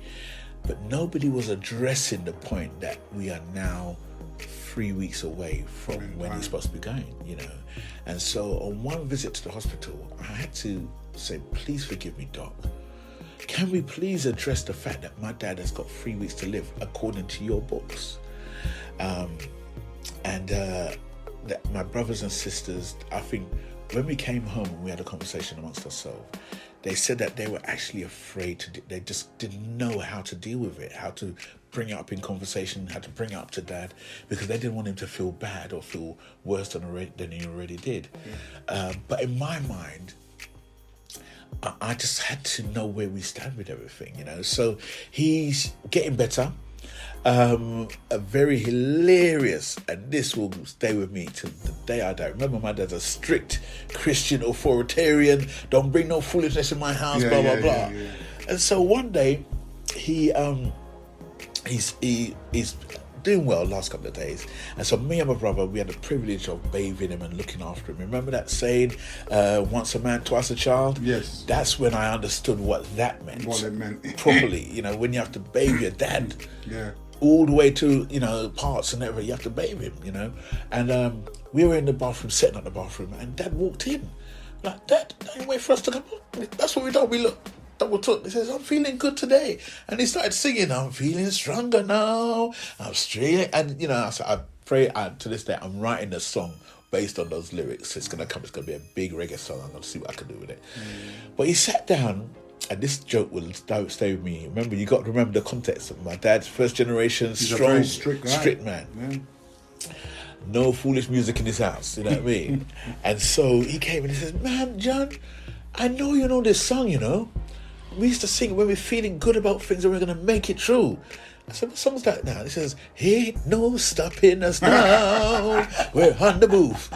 But nobody was addressing the point that we are now 3 weeks away from when he's supposed to be going, you know. And so on one visit to the hospital, I had to say, please forgive me, Doc. Can we please address the fact that my dad has got 3 weeks to live according to your books? That my brothers and sisters, I think when we came home and we had a conversation amongst ourselves, they said that they were actually afraid they just didn't know how to deal with it, how to bring it up in conversation, how to bring it up to Dad, because they didn't want him to feel bad or feel worse than he already did. But in my mind, I just had to know where we stand with everything, you know. So he's getting better. A very hilarious, and this will stay with me till the day I die. Remember, my dad's a strict Christian authoritarian. Don't bring no foolishness in my house, blah blah blah. Yeah. And so one day, he's doing well last couple of days, and so me and my brother, we had the privilege of bathing him and looking after him. Remember that saying, once a man, twice a child? Yes. That's when I understood what that meant. What it meant. Properly, you know, when you have to bathe your dad. Yeah. All the way to, you know, parts and everything, you have to bathe him, you know. And we were in the bathroom, setting up the bathroom, and Dad walked in. Like, Dad, don't wait for us to come. That's what we done. We look, double took. He says, I'm feeling good today. And he started singing, I'm feeling stronger now. I'm straight. And, you know, I pray, to this day, I'm writing a song based on those lyrics. It's going to be a big reggae song. I'm going to see what I can do with it. But he sat down. And this joke will stay with me. Remember, you got to remember the context of my dad's first generation, He's strong, a very strict man. Yeah. No foolish music in his house, you know what I mean? And so he came and he says, man, John, I know you know this song, you know. We used to sing it when we're feeling good about things and we're going to make it true. I said, what song's that now? He says, ain't no stopping us now. We're on the move.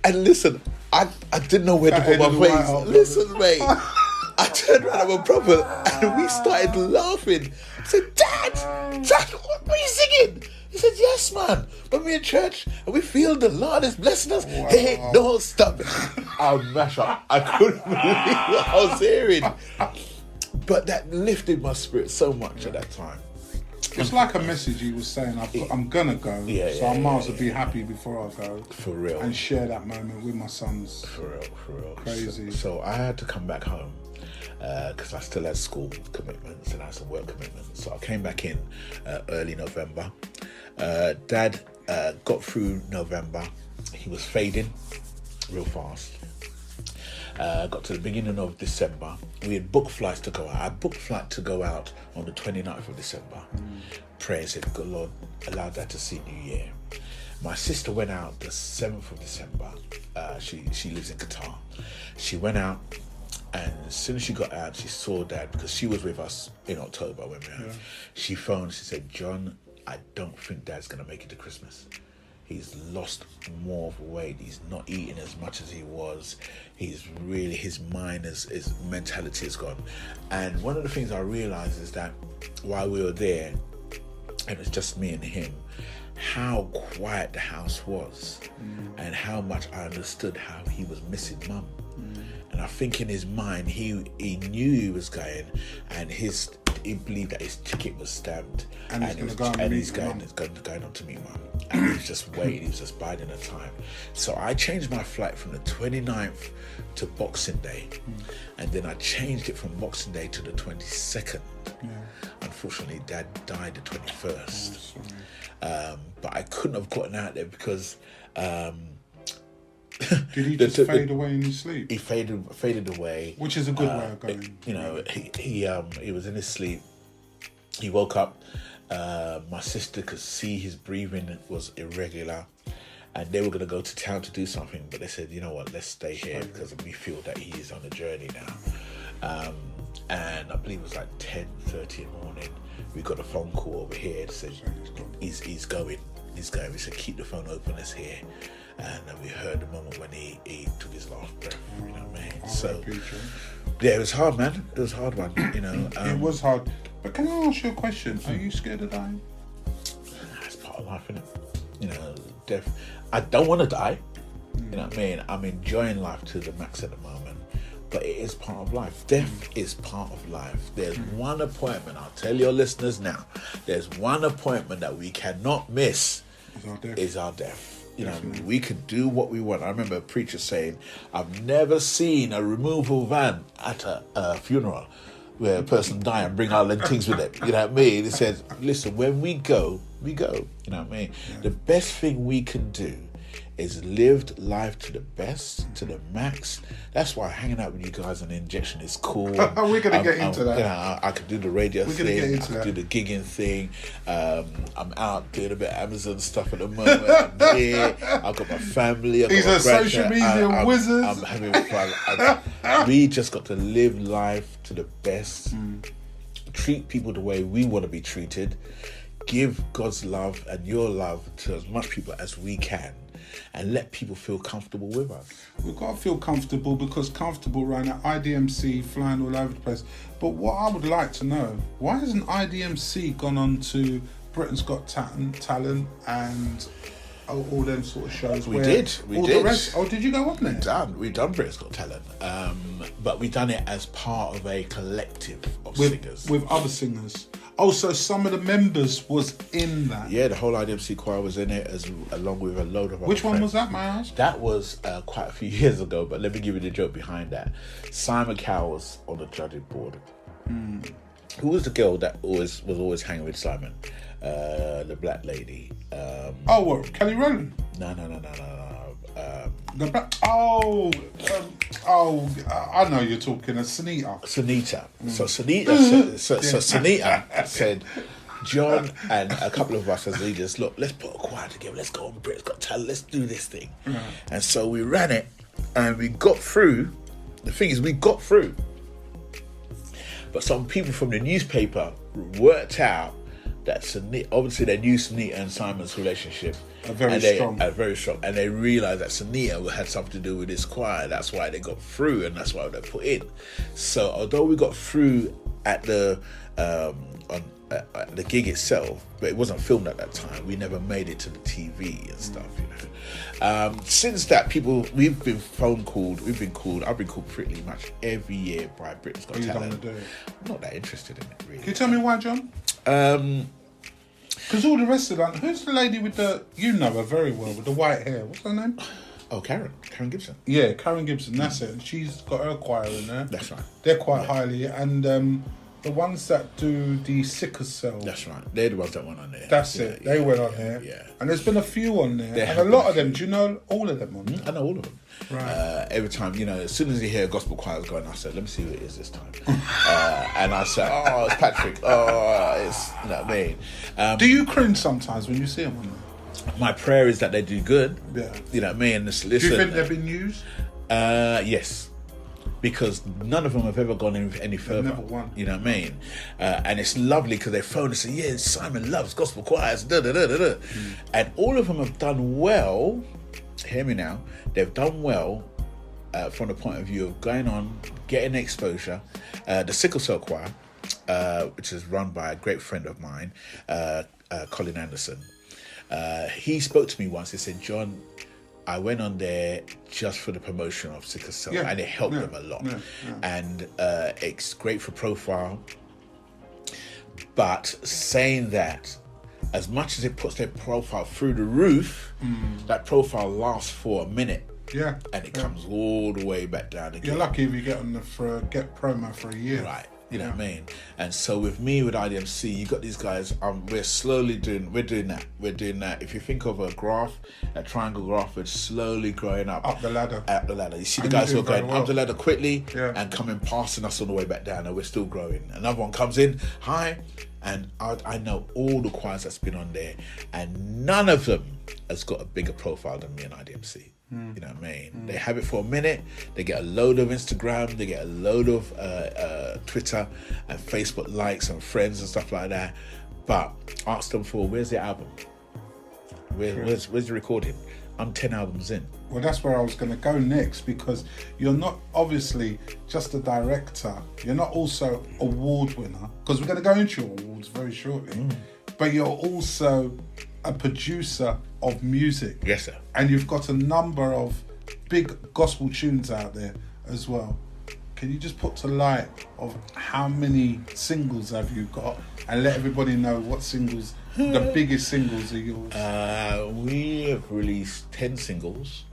And listen, I didn't know where to put my face. Listen, mate. I turned around at my brother and we started laughing. I said, Dad, what were you singing? He said, yes, man. When we're in church and we feel the Lord is blessing us, hey, don't stop. I'll mash up. I couldn't believe what I was hearing. But that lifted my spirit so much at that time. It's like a message he was saying, I'm gonna go, I might as well be happy before I go. For real. And share that moment with my sons. For real. Crazy. So I had to come back home because I still had school commitments and I had some work commitments. So I came back in early November. Dad got through November. He was fading real fast. Got to the beginning of December. We had booked flights to go out. I booked flight to go out on the 29th of December. Pray and said, good Lord, allow Dad to see New Year. My sister went out the 7th of December. She lives in Qatar. She went out And as soon as she got out, she saw Dad, because she was with us in October when we were. She phoned, she said, John, I don't think Dad's going to make it to Christmas. He's lost more weight. He's not eating as much as he was. He's really, his mind, his mentality is gone. And one of the things I realized is that while we were there, and it was just me and him, how quiet the house was, and how much I understood how he was missing Mum. And I think in his mind, he knew he was going, and he believed that his ticket was stamped, and he's going on to meet Mum. And he was just waiting, he was just biding the time. So I changed my flight from the 29th to Boxing Day, and then I changed it from Boxing Day to the 22nd. Unfortunately, Dad died the 21st. But I couldn't have gotten out there because did he just fade away in his sleep? He faded away, which is a good way of going. You know, he was in his sleep. He woke up. My sister could see his breathing was irregular, and they were going to go to town to do something, but they said, you know what, let's stay here because we feel that he is on a journey now. And I believe it was like 10:30 in the morning. We got a phone call over here that said he's going. We said, keep the phone open, it's here. And we heard the moment when he took his last breath, you know what I mean? So, yeah, it was hard, man. It was a hard one, you know. It was hard. But can I ask you a question? Are you scared of dying? It's part of life, isn't it? You know, death. I don't want to die. You know what I mean? I'm enjoying life to the max at the moment, but it is part of life. Death is part of life. There's one appointment, I'll tell your listeners now, there's one appointment that we cannot miss, is our death. You know, we could do what we want. I remember a preacher saying, I've never seen a removal van at a funeral where a person die and bring all the things with it. You know what I mean? He says, listen, when we go, we go. You know what I mean? The best thing we can do is lived life to the best, to the max. That's why hanging out with you guys on the injection is cool. We're going to get into that. You know, I could do the radio thing. I could do the gigging thing. I'm out doing a bit of Amazon stuff at the moment. I'm here. I've got my family. He's a social media wizard. I'm having fun. We just got to live life to the best. Treat people the way we want to be treated. Give God's love and your love to as much people as we can. And let people feel comfortable with us. We've got to feel comfortable, because comfortable right now, IDMC flying all over the place. But what I would like to know, why hasn't IDMC gone on to Britain's Got Talent and all them sort of shows? We did. The rest, did you go on there? We've done Britain's Got Talent, but we've done it as part of a collective of singers. With other singers. Oh, so some of the members was in that? Yeah, the whole IDMC choir was in it, along with a load of other Which one friends. was that, may I ask? That was quite a few years ago, but let me give you the joke behind that. Simon Cowell was on the judging board. Who was the girl that was always hanging with Simon? The black lady. What, Kelly Rowland? No. I know you're talking of Sunita. So Sunita said, John and a couple of us as leaders, look, let's put a choir together. Let's go on Britain's Got Talent. Let's do this thing. And so we ran it, and we got through. The thing is, we got through. But some people from the newspaper worked out that Sunita, obviously they knew Sunita and Simon's relationship. Very strong. And they realised that Sunita had something to do with this choir. That's why they got through, and that's why they put in. So although we got through at the gig itself, but it wasn't filmed at that time, we never made it to the TV and stuff, you know. Since that, I've been called pretty much every year by Britain's Got Talent. I'm not that interested in it, really. Can you tell me why, John? Because all the rest of that, who's the lady with you know her very well, with the white hair, what's her name? Oh, Karen Gibson. Yeah, Karen Gibson, that's it. She's got her choir in there. That's right. They're quite highly, and the ones that do the sickle cell. That's right. They're the ones that went on there. That's it. They went on there. Yeah. And there's been a few on there. And a lot of them, do you know all of them on there? I know all of them. Right. Every time, you know, as soon as you hear a gospel choir going, I said, let me see who it is this time. And I said, it's Patrick. It's, you know what I mean? Do you cringe sometimes when you see them on there? My prayer is that they do good. Yeah. You know what I mean? Listen, do you think they've been used? Yes. because none of them have ever gone any further. never won. You know what I mean? And it's lovely because they phone and say, yeah, Simon loves gospel choirs, da da da da da. And all of them have done well. Hear me now. They've done well from the point of view of going on, getting exposure. The Sickle Cell Choir, which is run by a great friend of mine, Colin Anderson. He spoke to me once. He said, John, I went on there just for the promotion of Sickle Cell, and it helped them a lot. And it's great for profile. But saying that, as much as it puts their profile through the roof, that profile lasts for a minute. Yeah. And it comes all the way back down again. You're lucky if you get on get promo for a year. Right. You know what I mean? And so with me, with Idmc, you got these guys, we're doing that. If you think of a graph, a triangle graph, it's slowly growing up the ladder. You see the guys who are going up the ladder quickly and coming passing us on the way back down, and we're still growing. Another one comes in, hi, and I know all the choirs that's been on there, and none of them has got a bigger profile than me and Idmc. You know what I mean? They have it for a minute, they get a load of Instagram, they get a load of Twitter and Facebook likes and friends and stuff like that, but ask them for, where's the album? Where's the recording? I'm 10 albums in. Well, that's where I was going to go next, because you're not obviously just a director, you're not also award winner, because we're going to go into your awards very shortly, but you're also a producer of music. Yes, sir. And you've got a number of big gospel tunes out there as well. Can you just put to light of how many singles have you got, and let everybody know what singles, the biggest singles are yours? We have released 10 singles.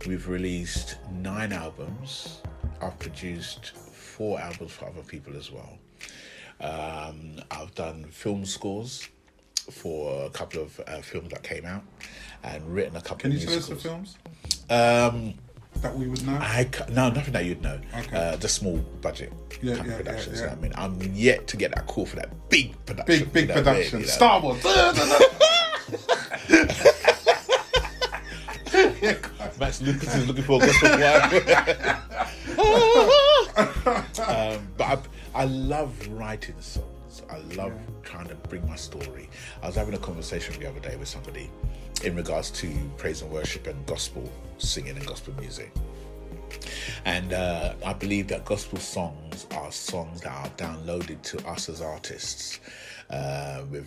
We've released 9 albums. I've produced 4 albums for other people as well. I've done film scores for a couple of films that came out, and written a couple of musicals. Can you tell us the films? That we would know? No, nothing that you'd know. Okay. Just small budget kind of productions. Yeah. I mean, I'm yet to get that call for that big production. Big production. Star Wars. Max Lucas is looking for a gospel choir. But I love writing songs. I love trying to bring my story. I was having a conversation the other day with somebody in regards to praise and worship and gospel singing and gospel music. And I believe that gospel songs are songs that are downloaded to us as artists with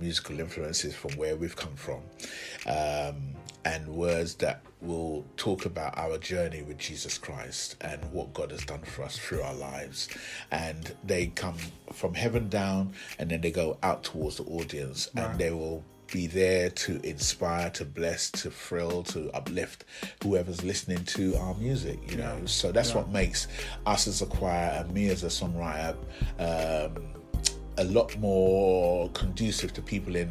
musical influences from where we've come from, and words that will talk about our journey with Jesus Christ and what God has done for us through our lives. And they come from heaven down, and then they go out towards the audience, and they will be there to inspire, to bless, to thrill, to uplift whoever's listening to our music, you know. So that's what makes us as a choir and me as a songwriter a lot more conducive to people in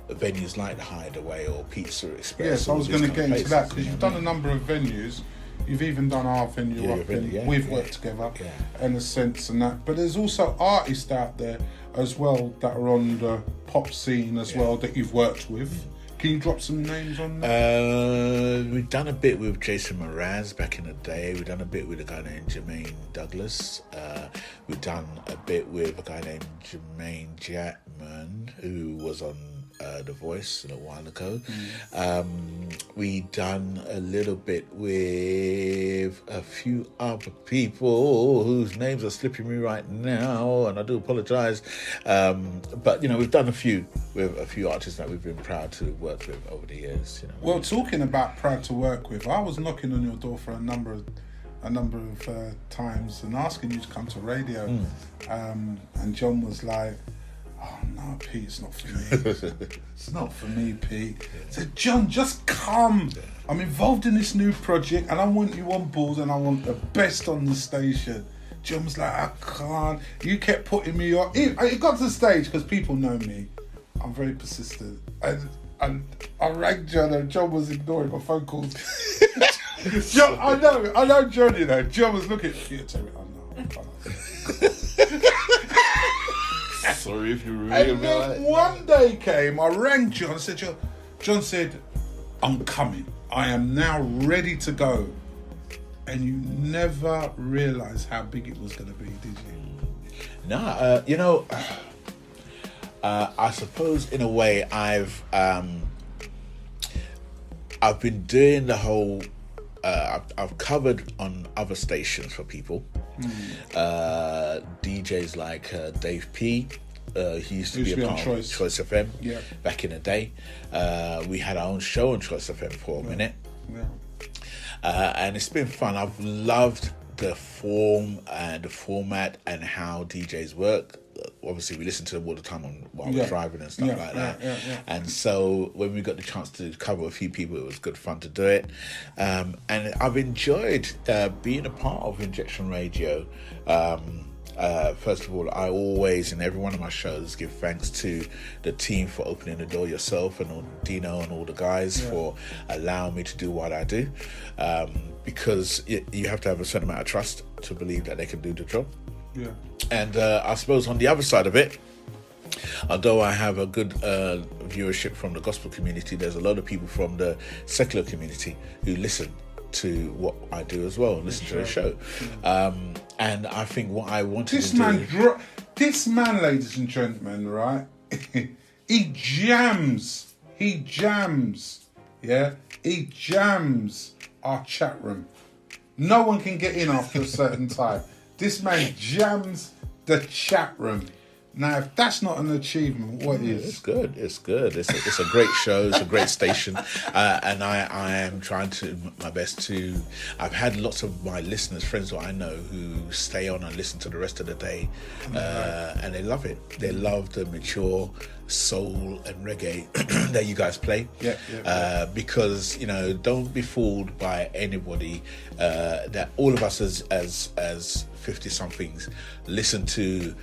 venues like the Hideaway or Pizza Express. Yes, I was going to get into that, because you've done a number of venues. You've even done our venue, Rock Venue. We've worked together in a sense and that. But there's also artists out there as well that are on the pop scene as well that you've worked with. Can you drop some names on that? We've done a bit with Jason Mraz back in the day. We've done a bit with a guy named Jermaine Douglas. We've done a bit with a guy named Jermaine Jackman, who was on The Voice a little while ago. We done a little bit with a few other people whose names are slipping me right now, and I do apologise. But you know, we've done a few with a few artists that we've been proud to work with over the years. You know. Well, talking about proud to work with, I was knocking on your door for a number of times and asking you to come to radio, and John was like, "Oh no, Pete, it's not for me. It's not for me, Pete." I said, "John, just come. I'm involved in this new project, and I want you on board, and I want the best on the station." John was like, "I can't." You kept putting me on. It got to the stage, because people know me. I'm very persistent, and I rang John, and John was ignoring my phone calls. John, I know John, you know. John was looking at you. Sorry if you really. And then one day came, I rang John and said, John said, "I'm coming. I am now ready to go." and you never realised how big it was going to be, did you? No, I suppose in a way I've been doing the whole. I've covered on other stations for people, DJs like Dave P. He used to be a part of Choice FM back in the day. We had our own show on Choice FM for a minute. And it's been fun. I've loved the form and the format and how DJs work. Obviously, we listen to them all the time while we're driving and stuff like that. And so when we got the chance to cover a few people, it was good fun to do it. And I've enjoyed being a part of Injection Radio. First of all, I always, in every one of my shows, give thanks to the team for opening the door, yourself and Dino and all the guys for allowing me to do what I do. Because you have to have a certain amount of trust to believe that they can do the job. Yeah. And I suppose on the other side of it, although I have a good viewership from the gospel community, there's a lot of people from the secular community who listen to what I do as well, and listen to the show. And I think what I wanted to do... This man, ladies and gentlemen, right? He jams, yeah? He jams our chat room. No one can get in after a certain time. This man jams the chat room. Now, if that's not an achievement, what is? It's good. It's a great show. It's a great station, and I am trying to my best to. I've had lots of my listeners, friends who I know, who stay on and listen to the rest of the day, and they love it. They love the mature soul and reggae that you guys play. Because don't be fooled by anybody. That all of us as 50-somethings listen to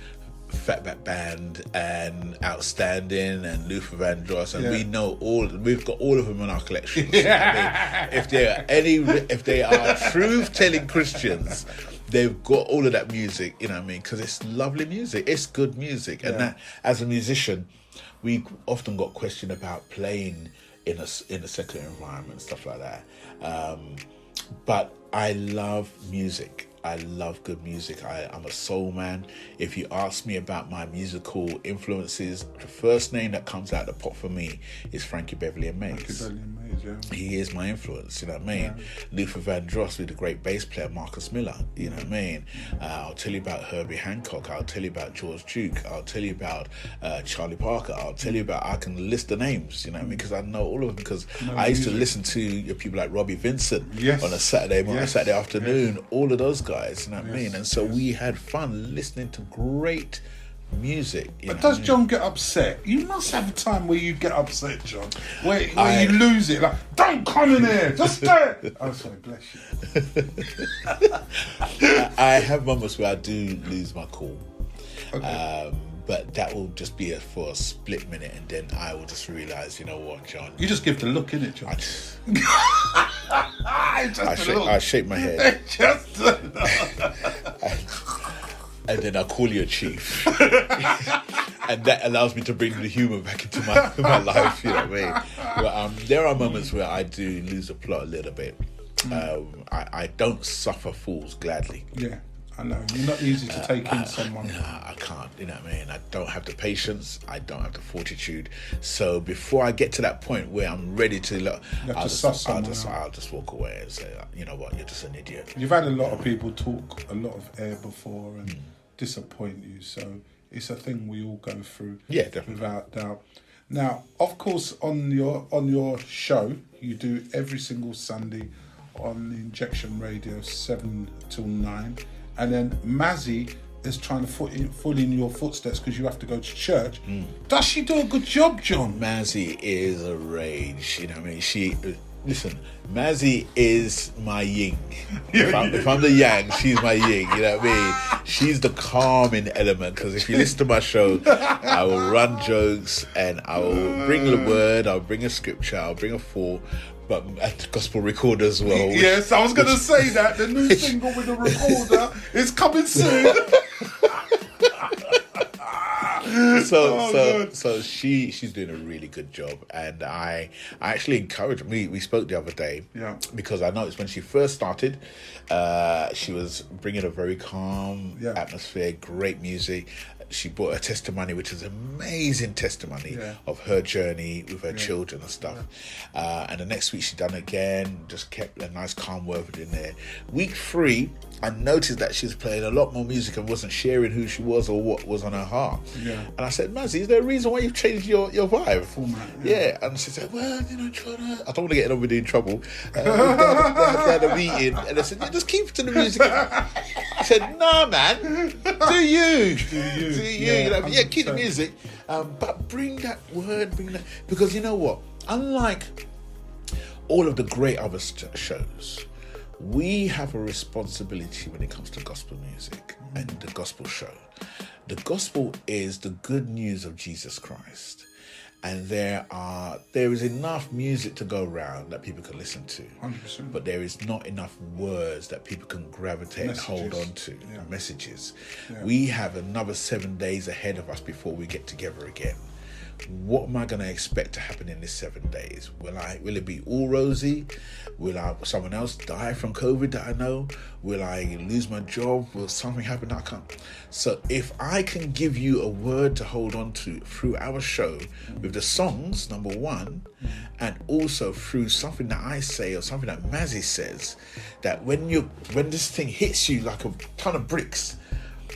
Fatback Band and Outstanding and Luther Vandross, and we know we've got all of them in our collection. If they are truth-telling Christians, they've got all of that music, because it's lovely music, it's good music. And that, as a musician, we often got questioned about playing in a secular environment, stuff like that. But I love music. I love good music. I'm a soul man. If you ask me about my musical influences, the first name that comes out of the pot for me is Frankie Beverly and Mays. He is my influence, Luther Vandross with the great bass player Marcus Miller, I'll tell you about Herbie Hancock. I'll tell you about George Duke. I'll tell you about Charlie Parker. I'll tell you about, I can list the names, because I know all of them, because I used to listen to people like Robbie Vincent on a Saturday afternoon, all of those guys, and so we had fun listening to great music. But does John get upset? You must have a time where you get upset, John, where you lose it, like, don't come in here, just stay. Oh, sorry, bless you. I have moments where I do lose my cool. But that will just be for a split minute, and then I will just realise, you know what, John? You just give the look, innit, John? I shake my head. Just a look. And then I call you a chief. And that allows me to bring the humour back into my life, you know what I mean? But, there are moments where I do lose the plot a little bit. I don't suffer fools gladly. Yeah. I know, you're not easy to take in someone. No, I can't, you know what I mean? I don't have the patience, I don't have the fortitude. So before I get to that point where I'm ready to I'll just walk away and say, you know what, you're just an idiot. You've had a lot of people talk a lot of air before and disappoint you, so it's a thing we all go through. Yeah, definitely. Without doubt. Now, of course, on your show, you do every single Sunday on Injection Radio, 7 till 9. And then Mazzy is trying to follow in your footsteps because you have to go to church. Does she do a good job, John? Mazzy is a rage, you know what I mean? Listen, Mazzy is my yin. If I'm the yang, she's my yin, you know what I mean? She's the calming element, because if you listen to my show, I will run jokes and I will bring the word, I'll bring a scripture, I'll bring a thought, but at the gospel recorder as well. Yes, I was going to say that. The new single with the recorder is coming soon. So she's doing a really good job, and I actually encourage her. We spoke the other day, because I noticed when she first started, she was bringing a very calm atmosphere, great music. She brought a testimony, which is amazing testimony of her journey with her children and stuff. And the next week she done again, just kept a nice calm word in there. Week 3, I noticed that she was playing a lot more music and wasn't sharing who she was or what was on her heart. And I said, Mazzy, is there a reason why you've changed your vibe? Format. And she said, well, John, I don't want to get anybody in trouble. They had a meeting, and I said, just keep it to the music. I said, nah, man, do you. Keep the music, but bring that word, because you know what? Unlike all of the great other shows, we have a responsibility when it comes to gospel music and the gospel show. The gospel is the good news of Jesus Christ. And there is enough music to go around that people can listen to. 100%. But there is not enough words that people can gravitate and hold on to. Messages. We have another 7 days ahead of us before we get together again. What am I going to expect to happen in this 7 days? Will it be all rosy? Will someone else die from COVID that I know? Will I lose my job? Will something happen that I can't? So if I can give you a word to hold on to through our show with the songs, number one, and also through something that I say or something that Mazzy says, that when this thing hits you like a ton of bricks,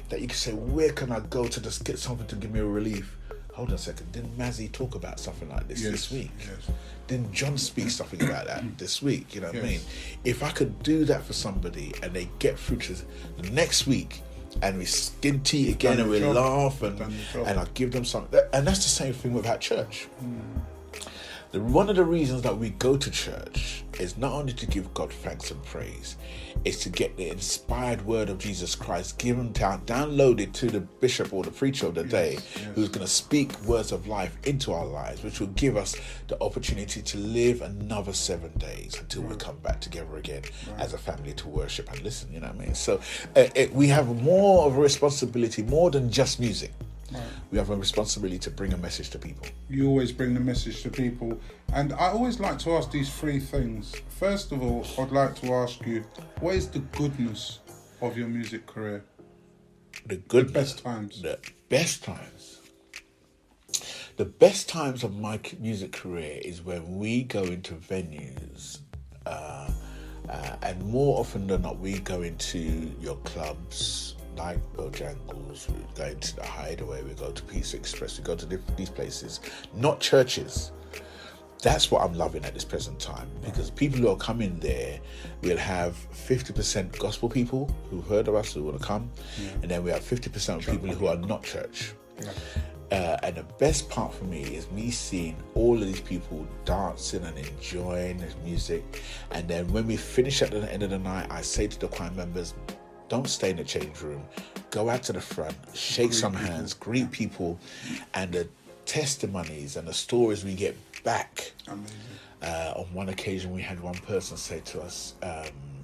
that you can say, where can I go to just get something to give me a relief? Hold on a second, didn't Mazzy talk about something like this week? Yes. Didn't John speak something about that this week? You know what I mean? If I could do that for somebody and they get through to the next week and we skin tea again and we laugh and I give them something. And that's the same thing with our church. One of the reasons that we go to church is not only to give God thanks and praise, it's to get the inspired word of Jesus Christ given down, downloaded to the bishop or the preacher of the day, who's going to speak words of life into our lives, which will give us the opportunity to live another 7 days until we come back together again as a family to worship and listen, you know what I mean? So we have more of a responsibility, more than just music. We have a responsibility to bring a message to people. You always bring the message to people. And I always like to ask these 3 things. First of all, I'd like to ask you, what is the goodness of your music career? The best times. The best times. The best times of my music career is when we go into venues, and more often than not, we go into your clubs, like Bojangles, we go into the Hideaway, we go to Peace Express, we go to these places, not churches. That's what I'm loving at this present time, because people who are coming there, we'll have 50% gospel people who've heard of us, who want to come, and then we have 50% of people who are not church. And the best part for me is me seeing all of these people dancing and enjoying the music. And then when we finish at the end of the night, I say to the choir members, don't stay in the change room. Go out to the front, shake some hands, greet people, and the testimonies and the stories we get back. On one occasion, we had one person say to us,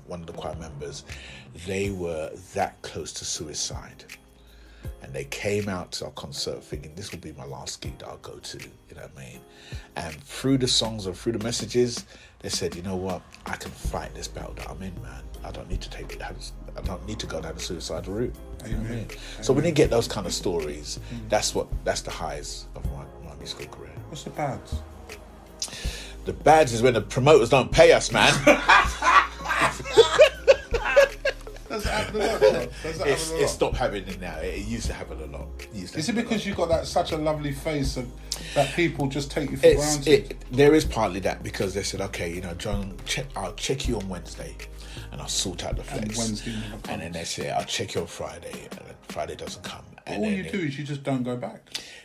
one of the choir members, they were that close to suicide. And they came out to our concert thinking, this will be my last gig that I'll go to, you know what I mean? And through the songs and through the messages, they said, you know what, I can fight this battle that I'm in, man. I don't need to go down the suicidal route. You know what I mean? So when you get those kind of stories, that's the highs of my musical career. What's the bads? The bads is when the promoters don't pay us, man. Does that happen a lot? It stopped happening now. It used to happen a lot. Is it because you've got such a lovely face that people just take you for granted? There is partly that, because they said, okay, John, I'll check you on Wednesday and I'll sort out the flex. And then they say, I'll check you on Friday, and then Friday doesn't come. And all you do is you just don't go back.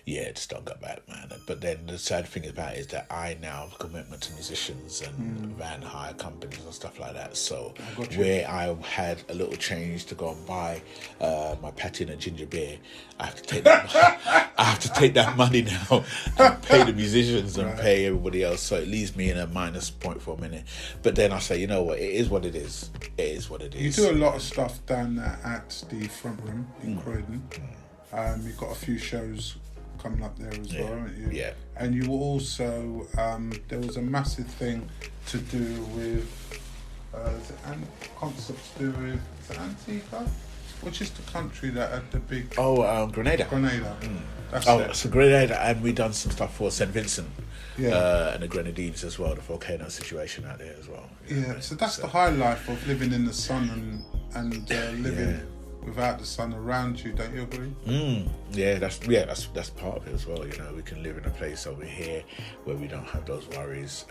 Yeah, just don't go back, man. But then the sad thing about it is that I now have a commitment to musicians and van hire companies and stuff like that. So where I had a little change to go and buy my patty and a ginger beer, I have to take that. I have to take that money now and pay the musicians and pay everybody else. So it leaves me in a minus point for a minute. But then I say, you know what? It is what it is. It is what it is. You do a lot of stuff down there at the front room in Croydon. You've got a few shows coming up there as well, haven't you? Yeah. And you also, there was a massive thing to do with, concepts to do with, is it Antigua? Which is the country that had the big... Grenada. Grenada. That's it. So Grenada, and we done some stuff for St. Vincent. Yeah. And the Grenadines as well, the volcano situation out there as well. Yeah, so that's the high life of living in the sun and living without the sun around you, don't you agree? Yeah, that's part of it as well. You know, we can live in a place over here where we don't have those worries.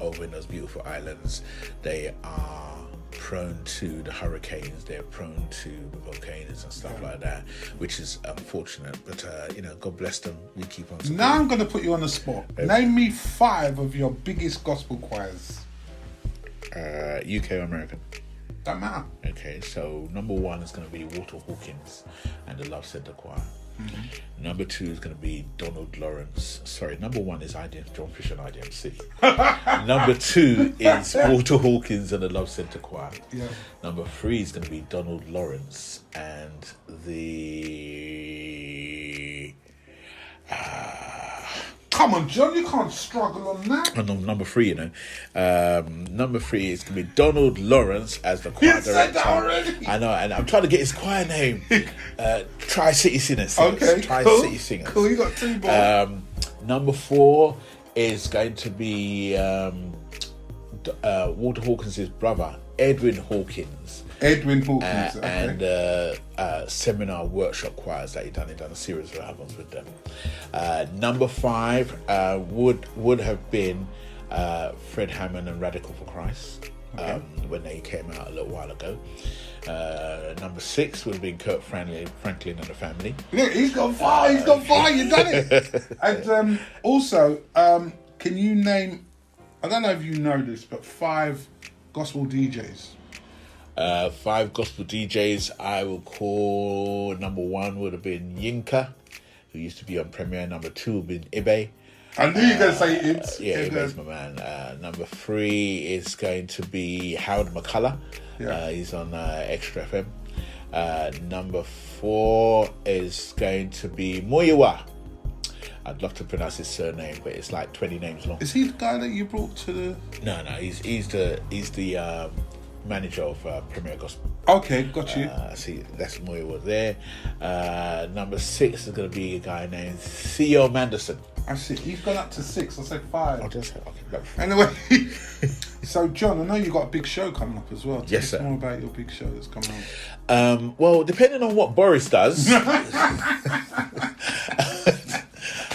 Over in those beautiful islands, they are prone to the hurricanes, they're prone to the volcanoes and stuff like that, which is unfortunate, but you know, God bless them. We keep on supporting. Now I'm going to put you on the spot. Name me 5 of your biggest gospel choirs. UK or American? Don't matter. Okay, so number 1 is going to be Walter Hawkins and the Love Centre Choir. Number 2 is going to be Donald Lawrence. Sorry, number 1 is John Fisher and IDMC. Number 2 is Walter Hawkins and the Love Centre Choir. Yeah. Number 3 is going to be Donald Lawrence and the... Come on, John, you can't struggle on that. And number 3, you know. Number 3 is going to be Donald Lawrence as the choir director. Said that already. I know, and I'm trying to get his choir name. Tri-City Singers. Okay, Tri-City Singers. Cool, you got 2 balls. Number 4 is going to be Walter Hawkins' brother, Edwin Hawkins. Edwin Hawkins, okay. And seminar workshop choirs that he done a series of albums with them. Number 5 would have been Fred Hammond and Radical for Christ, when they came out a little while ago. Number 6 would have been Kurt Franklin and the Family. Look, he's gone far, you've done it. And also, can you name, I don't know if you know this, but 5 gospel DJs? 5 gospel DJs, I will call. Number 1 would have been Yinka, who used to be on Premiere. Number 2 would have been Ibe. I knew you were going to say Ibs. Yeah, Ibe's my man. Number 3 is going to be Howard McCullough. Yeah. He's on Extra FM. Number 4 is going to be Muyiwa. I'd love to pronounce his surname, but it's like 20 names long. Is he the guy that you brought to the... No, he's the manager of Premier Gospel. Okay, got you. See, that's Muyiwa there. Number 6 is going to be a guy named Theo Manderson. I see. He's gone up to 6. I said 5. I'll just Anyway, so John, I know you've got a big show coming up as well. Yes, Tell sir. us more about your big show that's coming up. Well, depending on what Boris does,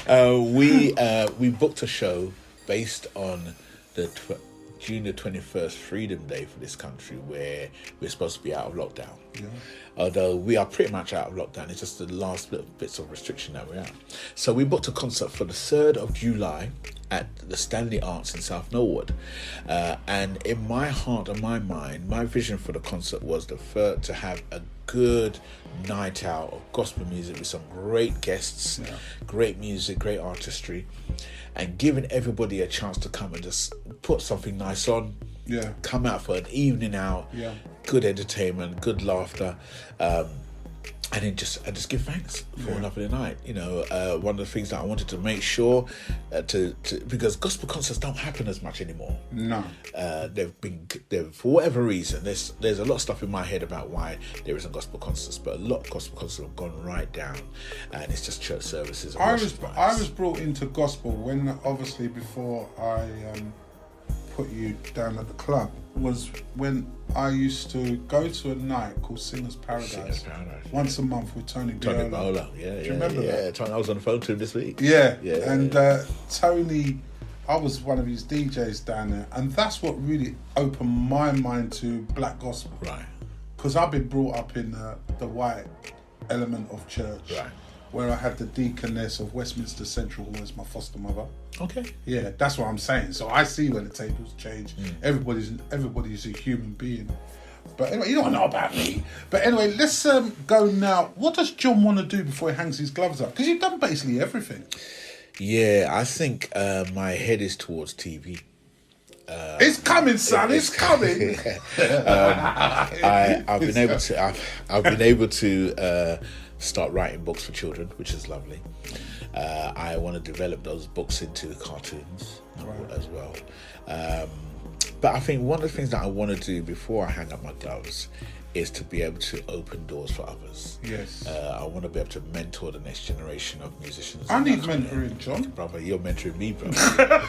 we booked a show based on the June the 21st Freedom Day for this country, where we're supposed to be out of lockdown. Yeah. Although we are pretty much out of lockdown, it's just the last little bits of restriction that we're out. So we booked a concert for the 3rd of July at the Stanley Arts in South Norwood. And in my heart and my mind, my vision for the concert was to have a good night out of gospel music with some great guests, great music, great artistry, and giving everybody a chance to come and just put something nice on. Yeah. Come out for an evening out. Yeah. Good entertainment, good laughter, and then just give thanks for another night. You know, one of the things that I wanted to make sure to because gospel concerts don't happen as much anymore. No. They've for whatever reason. There's a lot of stuff in my head about why there isn't gospel concerts, but a lot of gospel concerts have gone right down, and it's just church services. I was brought into gospel when, obviously, before I put you down at the club, was when I used to go to a night called Singers Paradise. Once a month with Tony Biola. Do you remember that? Tony, I was on the phone to him this week. Tony, I was one of his DJs down there, and that's what really opened my mind to black gospel. Right. Because I've been brought up in the white element of church. Right. Where I had the deaconess of Westminster Central Hall as my foster mother. Okay. Yeah, that's what I'm saying. So I see when the tables change. Everybody's a human being. But anyway, you don't know about me. But anyway, let's go now. What does John want to do before he hangs his gloves up? Because you've done basically everything. Yeah, I think my head is towards TV. It's coming, son. It's coming. I've been able to start writing books for children, which is lovely. I want to develop those books into cartoons as well. But I think one of the things that I want to do before I hang up my gloves is to be able to open doors for others. Yes. I want to be able to mentor the next generation of musicians. I need mentoring, John. Brother, you're mentoring me, brother.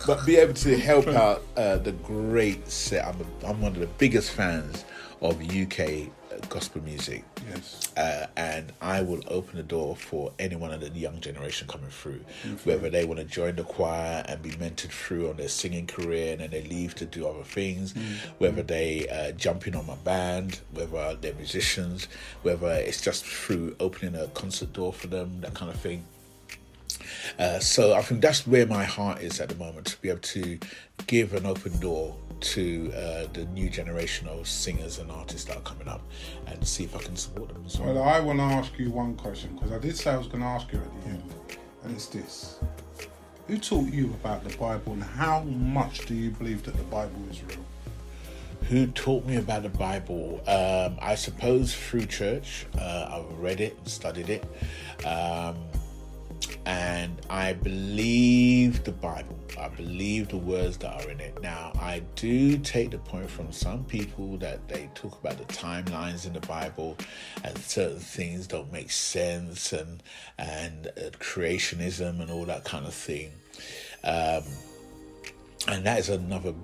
But be able to help out the great set. I'm one of the biggest fans of UK gospel music. Yes. And I will open the door for anyone of the young generation coming through, whether they want to join the choir and be mentored through on their singing career and then they leave to do other things, whether they jump in on my band, whether they're musicians, whether it's just through opening a concert door for them, that kind of thing. So I think that's where my heart is at the moment, to be able to give an open door to the new generation of singers and artists that are coming up, and see if I can support them as well. Well, I want to ask you one question, because I did say I was going to ask you at the end, and it's this. Who taught you about the Bible, and how much do you believe that the Bible is real? Who taught me about the Bible? I suppose through church. I've read it and studied it. And I believe the Bible. I believe the words that are in it. Now, I do take the point from some people that they talk about the timelines in the Bible and certain things don't make sense, and creationism and all that kind of thing. And that is another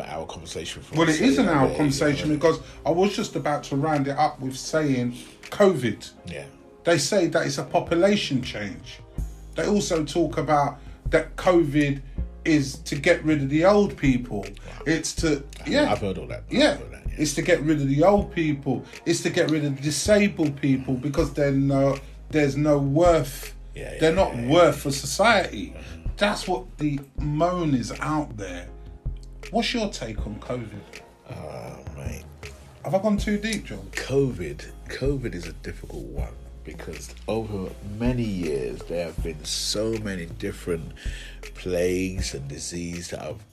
hour conversation for us. Well, it is an hour conversation, because I was just about to round it up with saying COVID. Yeah. They say that it's a population change. They also talk about that COVID is to get rid of the old people. Wow. It's to, I've heard all that. Yeah. It's to get rid of the old people. It's to get rid of the disabled people, because there's no worth. They're not worth for society. That's what the moan is out there. What's your take on COVID? Oh, mate. Have I gone too deep, John? COVID is a difficult one, because over many years there have been so many different plagues and diseases that have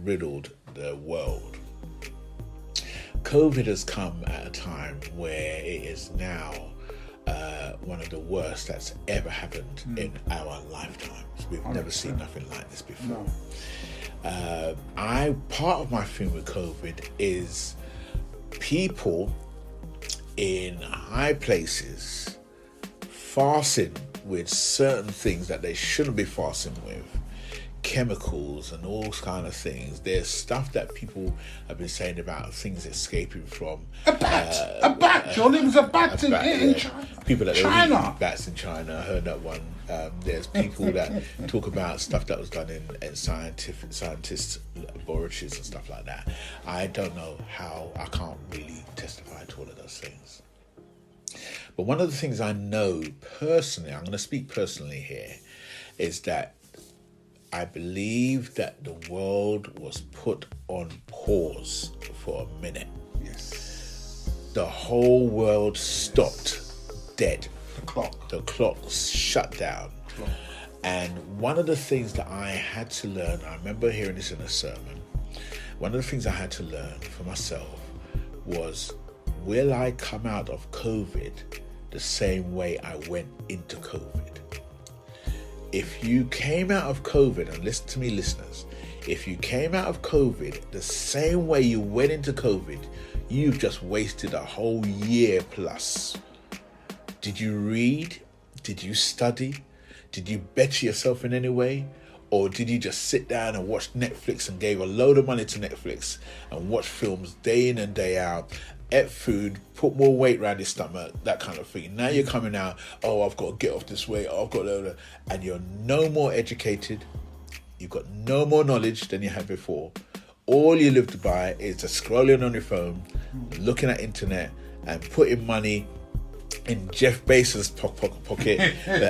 riddled the world. COVID has come at a time where it is now one of the worst that's ever happened in our lifetimes. We've 100%. Never seen nothing like this before. No. Part of my thing with COVID is people in high places fasting with certain things that they shouldn't be fasting with, chemicals and all kind of things. There's stuff that people have been saying about things escaping from a bat, John. It was a bat in China. People that eat bats in China. I heard that one. There's people that talk about stuff that was done in scientists' laboratories and stuff like that. I don't know how. I can't really testify to all of those things. But one of the things I know personally, I'm going to speak personally here, is that I believe that the world was put on pause for a minute. Yes. The whole world stopped dead. The clock shut down. And one of the things that I had to learn, I remember hearing this in a sermon, one of the things I had to learn for myself was, will I come out of COVID the same way I went into COVID? If you came out of COVID, and listen to me, listeners, if you came out of COVID the same way you went into COVID, you've just wasted a whole year plus. Did you read? Did you study? Did you better yourself in any way? Or did you just sit down and watch Netflix and gave a load of money to Netflix and watch films day in and day out, ate food, put more weight around your stomach, that kind of thing? Now you're coming out, I've got to get off this weight, I've got to, and you're no more educated, you've got no more knowledge than you had before. All you live by is just scrolling on your phone, looking at internet, and putting money in Jeff Bezos' pocket,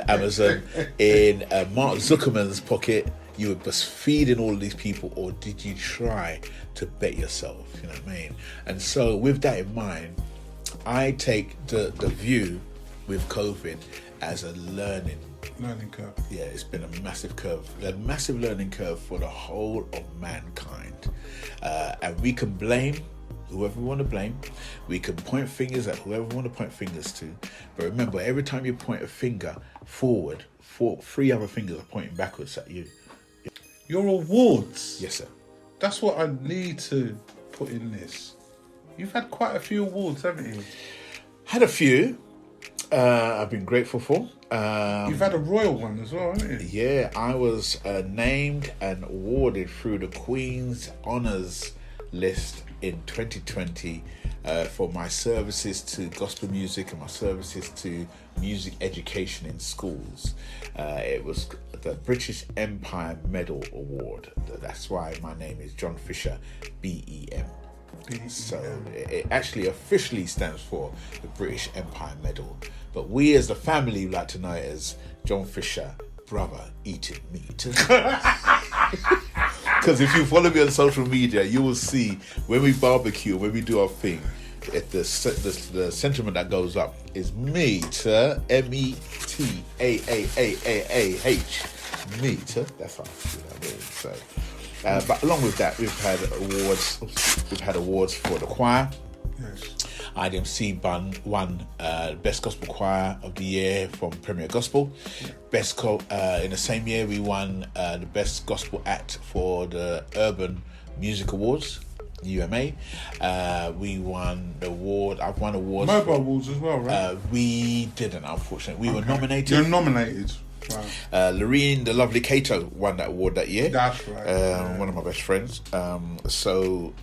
Amazon, in Mark Zuckerman's pocket. You were just feeding all of these people, or did you try to bet yourself? You know what I mean? And so with that in mind, I take the view with COVID as a learning curve. Yeah, it's been a massive curve, a massive learning curve for the whole of mankind. And we can blame whoever we want to blame. We can point fingers at whoever we want to point fingers to. But remember, every time you point a finger forward, three other fingers are pointing backwards at you. Your awards. Yes, sir. That's what I need to put in this. You've had quite a few awards, haven't you? Had a few. I've been grateful for. You've had a royal one as well, haven't you? Yeah, I was named and awarded through the Queen's Honours List in 2020 for my services to gospel music and my services to music education in schools. It was the British Empire Medal Award. That's why my name is John Fisher, BEM. So it actually officially stands for the British Empire Medal. But we as a family like to know it as John Fisher, brother eating meat. Because if you follow me on social media, you will see when we barbecue, when we do our thing, the sentiment that goes up is meat, METAAAAH, meat. That's how I feel that way. So. But along with that, we've had awards. We've had awards for the choir. Yes. Idmc won Best Gospel Choir of the Year from Premier Gospel. In the same year, we won the Best Gospel Act for the Urban Music Awards, UMA. We won the award. I've won awards. Mobile awards as well, right? We didn't, unfortunately. We were nominated. You're nominated. Wow. Lorene, the lovely Cato, won that award that year. That's right. One of my best friends. So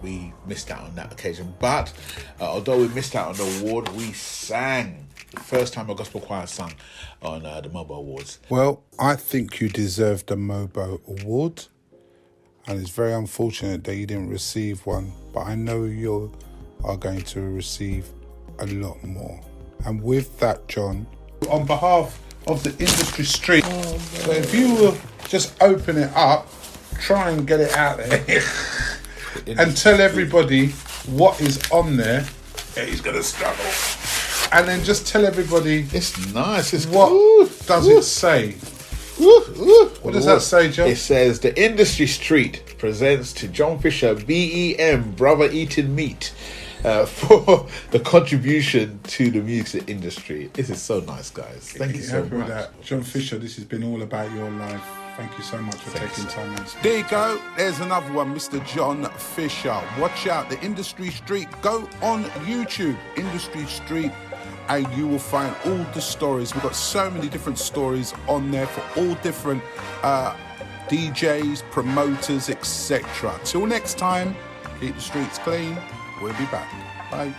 we missed out on that occasion. But although we missed out on the award, we sang. The first time a gospel choir sang on the Mobo Awards. Well, I think you deserve the Mobo Award. And it's very unfortunate that you didn't receive one. But I know you are going to receive a lot more. And with that, John, on behalf of the industry street. So if you will just open it up, try and get it out there and tell everybody what is on there. Yeah, he's gonna struggle. And then just tell everybody It's nice. It's what does it say. What does that say, John? It says the industry street presents to John Fisher, BEM, brother eating meat. For the contribution to the music industry. This is so nice, guys. Thank you so much. That. John Fisher, this has been all about your life. Thank you so much for taking time out. There you go. There's another one, Mr. John Fisher. Watch out, the Industry Street. Go on YouTube, Industry Street, and you will find all the stories. We've got so many different stories on there for all different DJs, promoters, etc. Till next time, keep the streets clean. We'll be back. Bye.